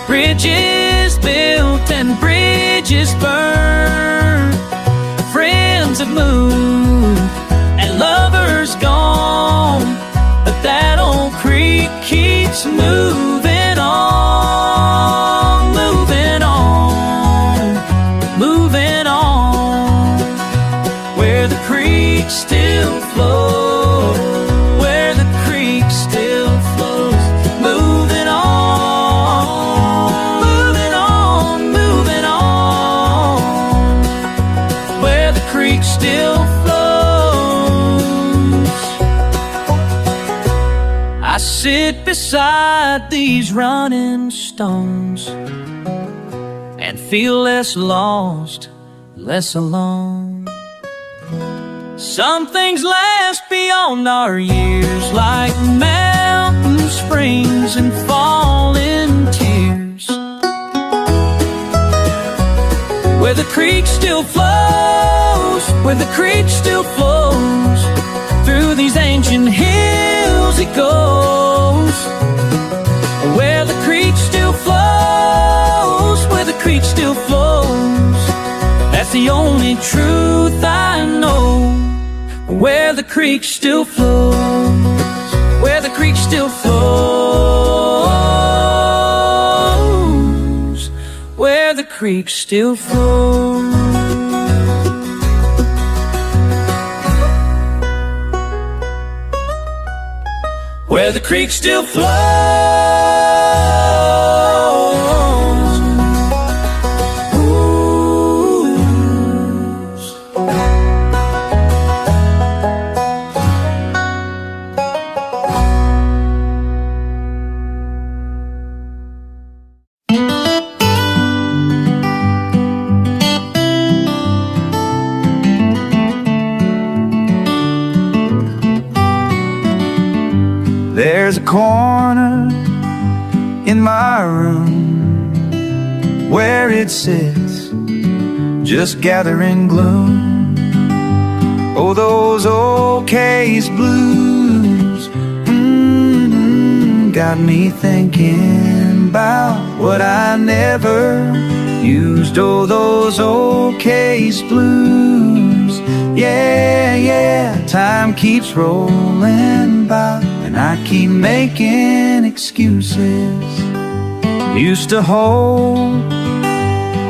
bridges built and bridges burn. Friends have moved and lovers gone, but that old creek keeps moving on, moving on, moving on. Where the creek still flows, where the creek still flows, moving on, moving on, moving on. Where the creek still flows. I sit beside these running stones and feel less lost, less alone. Some things last beyond our years, like mountain springs and falling tears. Where the creek still flows, where the creek still flows, through these ancient hills it goes. Where the creek still flows, where the creek still flows, that's the only truth I know. Where the creek still flows, where the creek still flows, where the creek still flows. Where the creek still flows. Ooh. There's a corner in my room where it sits, just gathering gloom. Oh, those old case blues got me thinking about what I never used. Oh, those old case blues. Yeah, yeah, time keeps rolling by, and I keep making excuses. Used to hold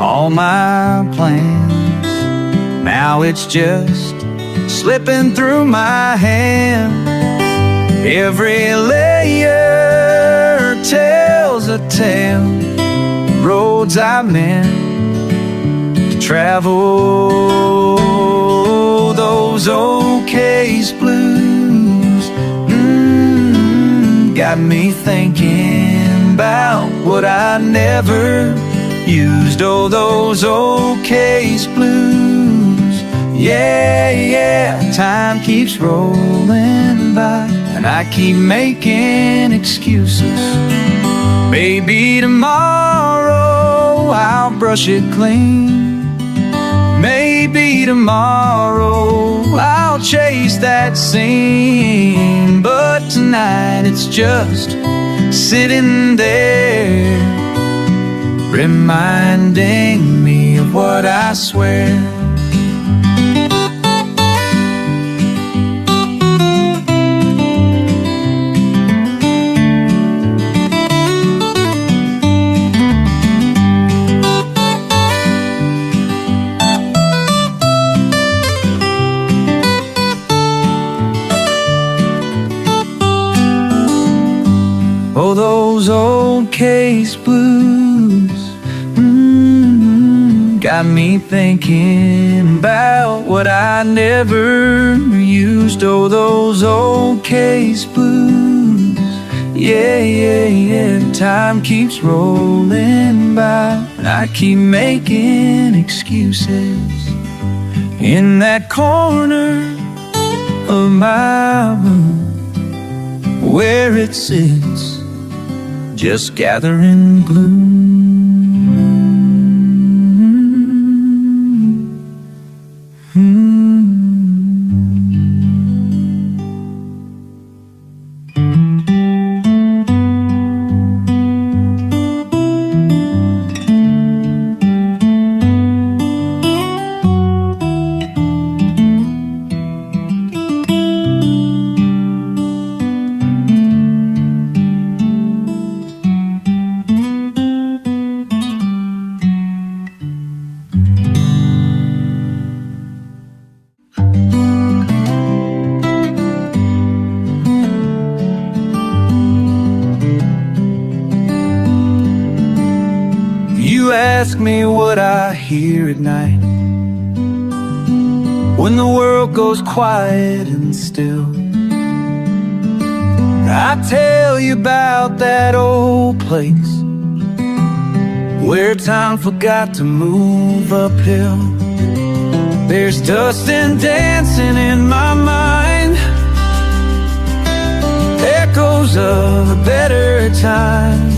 all my plans, now it's just slipping through my hand. Every layer tells a tale, roads I meant to travel. Those old case blues got me thinking about what I never used. Oh, those old case blues. Yeah, yeah, time keeps rolling by, and I keep making excuses. Maybe tomorrow I'll brush it clean. Maybe tomorrow I'll chase that scene. But tonight it's just sitting there, reminding me of what I swear. Oh, those old case blues got me thinking about what I never used. Oh, those old case blues. Yeah, yeah, yeah, time keeps rolling by, and I keep making excuses. In that corner of my room where it sits, just gathering gloom. Ask me what I hear at night when the world goes quiet and still. I tell you about that old place where time forgot to move uphill. There's dust and dancing in my mind, echoes of a better time.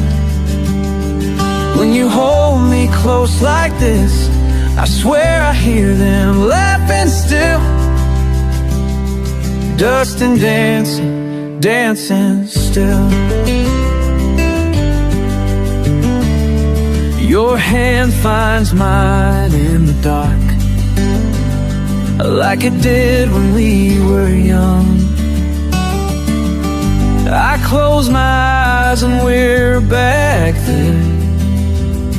When you hold me close like this, I swear I hear them laughing still. Dust and dancing, dancing still. Your hand finds mine in the dark, like it did when we were young. I close my eyes and we're back there,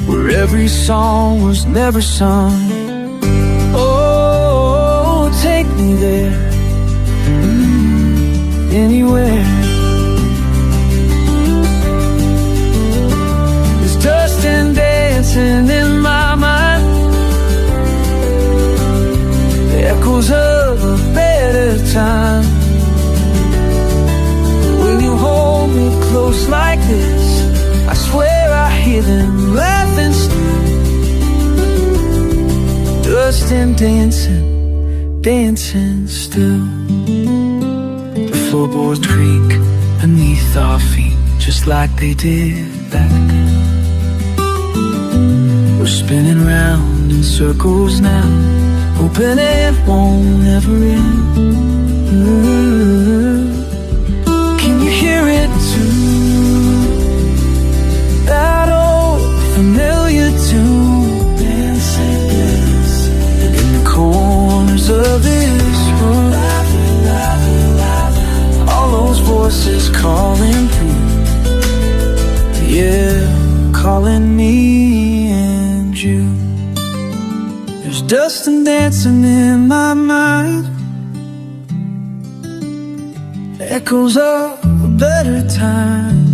where every song was never sung. Oh, take me there, anywhere. There's dust and dancing in my mind, the echoes of a better time. When you hold me close like this, I swear I hear them laughing still. Dust and dancing, dancing still. The floorboards creak beneath our feet, just like they did back then. We're spinning round in circles now, hoping it won't ever end. Can you hear it too? That old familiar tune, dancing, dancing in the corners of this room. All those voices calling through, yeah, calling me and you. There's dust and dancing in my mind, echoes of a better time.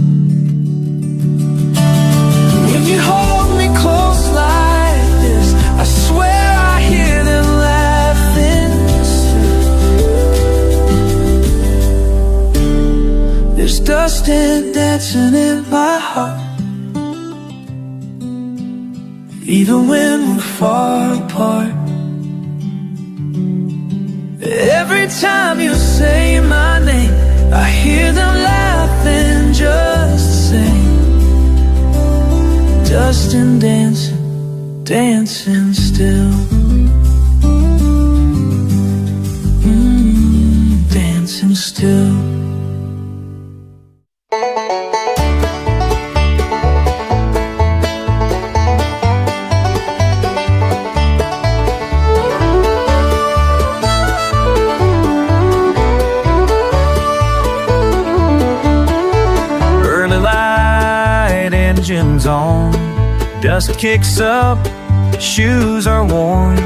When you hold me close like this, I swear I hear them laughing. There's dust and dancing in my heart, even when we're far apart. Every time you say my name, I hear them laughing just the same. Dust and dancing, dancing still. Dancing still. Engines on, dust kicks up, shoes are worn.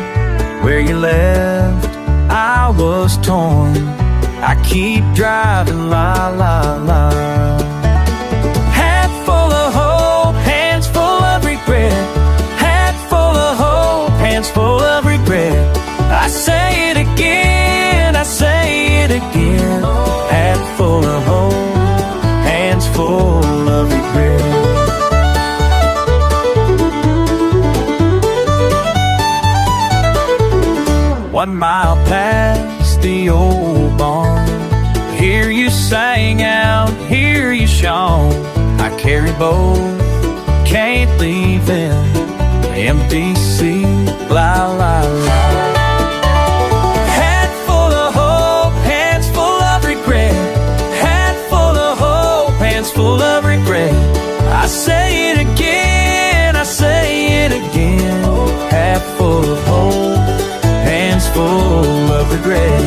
Where you left, I was torn. I keep driving, la la la. Hat full of hope, hands full of regret. Hat full of hope, hands full of regret. I say it again, I say it again. Hat full of hope, hands full of regret. 1 mile past the old barn, hear you sang out, hear you shone. I carry both, can't leave them. Empty seat, la la la. Hat full of hope, hands full of regret. Hat full of hope, hands full of regret. I say it again, I say it again. Hat full of hope, hands full of regret.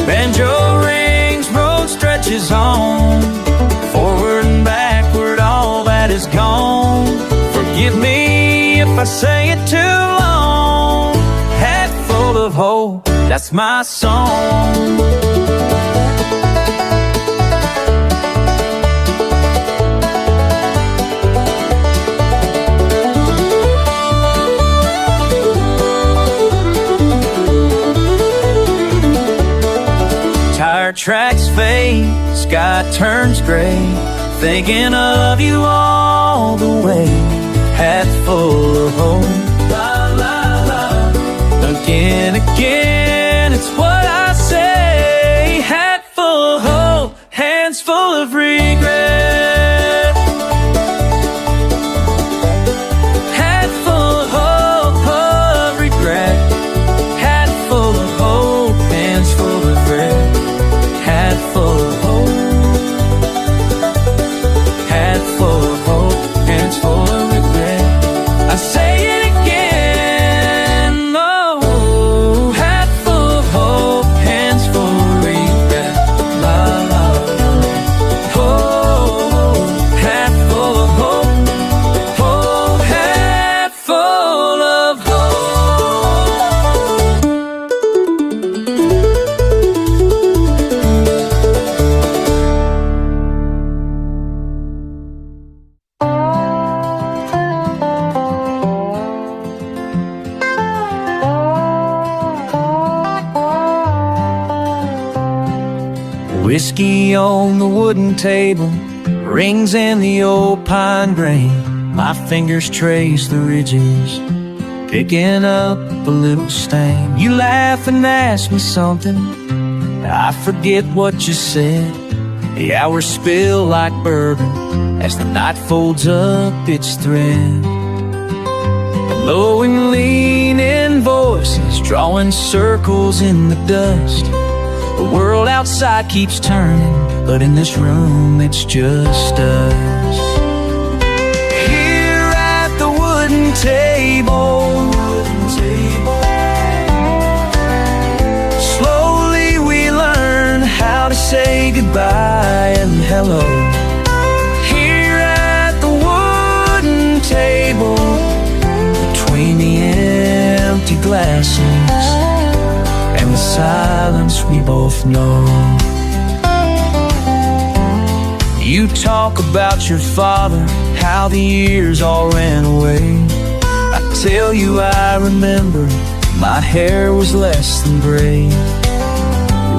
Banjo rings, road stretches on. Forward and backward, all that is gone. Forgive me if I say it too long. Hat full of hope, that's my song. Tire tracks fade, sky turns gray. Thinking of you all the way. Hat full of hope, la la la. Again, again, it's what I say. Hat full of hope, hands full of regret. Hat full of hope, of regret. Hat full of hope, hands full of regret. Hat full of hope, hat full of hope, hands full of regret. I say it again, oh, hat full of hope, hands full of regret. La la la, oh, hat full of hope, oh, hat full of hope. Whiskey on the wooden table, rings in the old pine grain. My fingers trace the ridges picking up a little stain. You laugh and ask me something, I forget what you said. The hours spill like bourbon as the night folds up its thread. Low and leaning voices drawing circles in the dust. The world outside keeps turning, but in this room it's just us. Here at the wooden table, slowly we learn how to say goodbye and hello. Here at the wooden table, between the empty glasses and the silence we both know. You talk about your father, how the years all ran away. I tell you I remember, my hair was less than gray.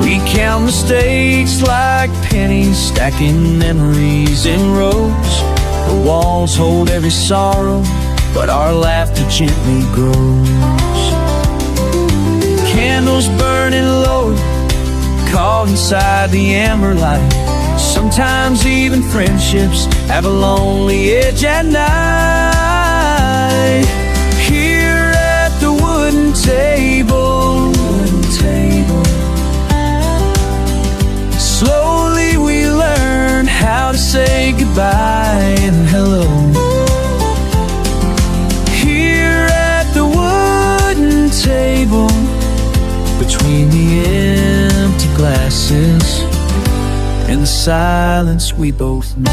We count mistakes like pennies, stacking memories in rows. The walls hold every sorrow, but our laughter gently grows. Candles burning low, caught inside the amber light. Sometimes even friendships have a lonely edge at night. Here at the wooden table, slowly we learn how to say goodbye and hello. Here at the wooden table, between the empty glasses and the silence we both know.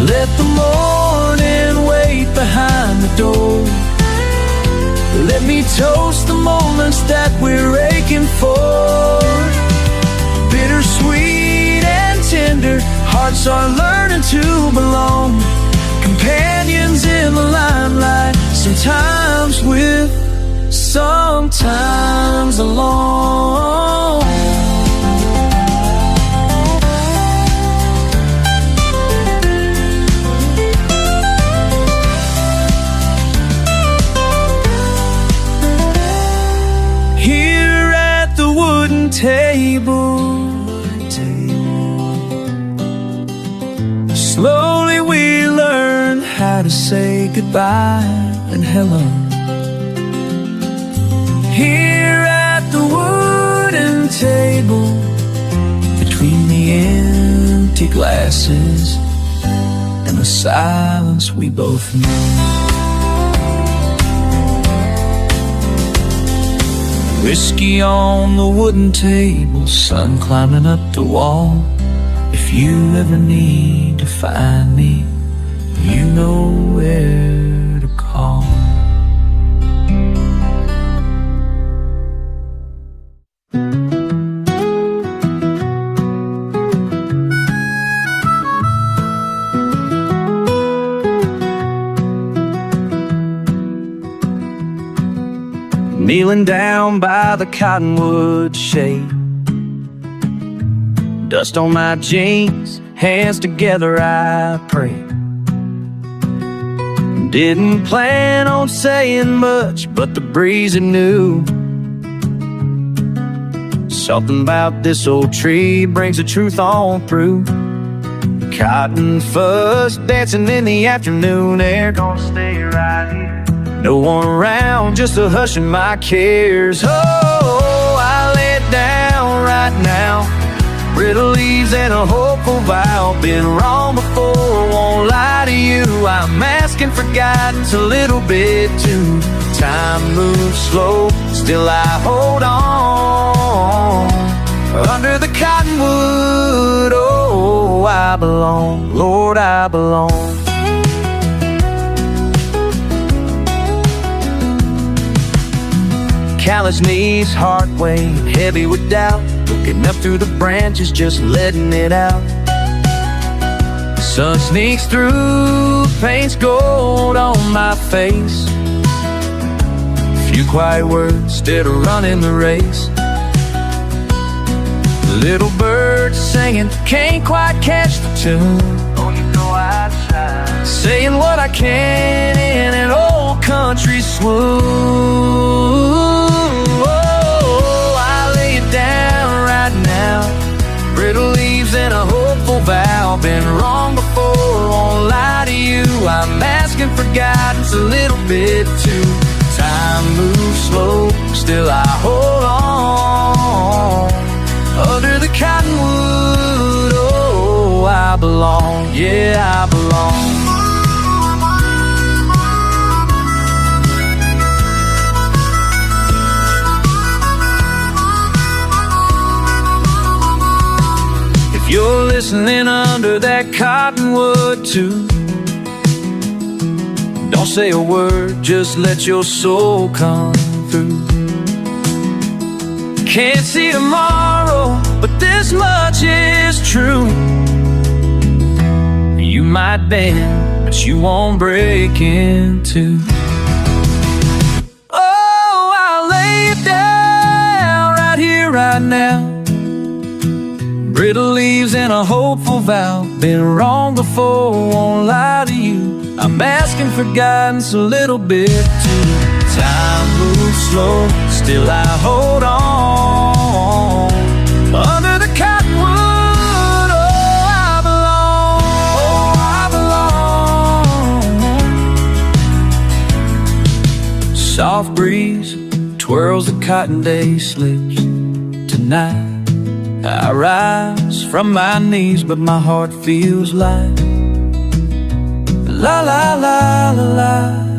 Let the morning wait behind the door. Let me toast the moments that we're aching for. Bittersweet and tender, hearts are learning to belong. Companions in the limelight, sometimes with, sometimes alone. Here at the wooden table, slowly we learn how to say goodbye and hello. Here at the wooden table, between the empty glasses and the silence we both know. Whiskey on the wooden table, sun climbing up the wall. If you ever need to find me, you know where to call. Kneeling down by the cottonwood shade, dust on my jeans, hands together I pray. Didn't plan on saying much, but the breeze it knew. Something about this old tree brings the truth on through. Cotton fuzz dancing in the afternoon air, gonna stay right here. No one around, just a hush in my cares. Oh, I lay it down right now. Brittle leaves and a hopeful vow. Been wrong before, won't lie to you. I'm asking for guidance a little bit too. Time moves slow, still I hold on. Under the cottonwood, oh, I belong. Lord, I belong. Callous knees, heart weighing heavy with doubt. Looking up through the branches, just letting it out. Sun sneaks through, paints gold on my face. Few quiet words instead of running the race. Little birds singing, can't quite catch the tune. Oh, you know I'd saying what I can in an old country swoon. Oh, I lay it down right now, brittle leaves and a hopeful vow. Been wrong before, won't lie to you, I'm asking for guidance a little bit too. Time moves slow, still I hold on. Under the cottonwood, oh, I belong, yeah, I belong. If you're listening under that cottonwood too, don't say a word, just let your soul come through. Can't see tomorrow, but this much is true. You might bend, but you won't break in two. Oh, I'll lay it down right here, right now. Brittle leaves and a hopeful vow. Been wrong before, won't lie to you, I'm asking for guidance a little bit too. Time moves slow, still I hold on. Under the cottonwood, oh, I belong, oh, I belong. Soft breeze twirls the cotton day slips. Tonight I rise from my knees, but my heart feels light. La la la la la.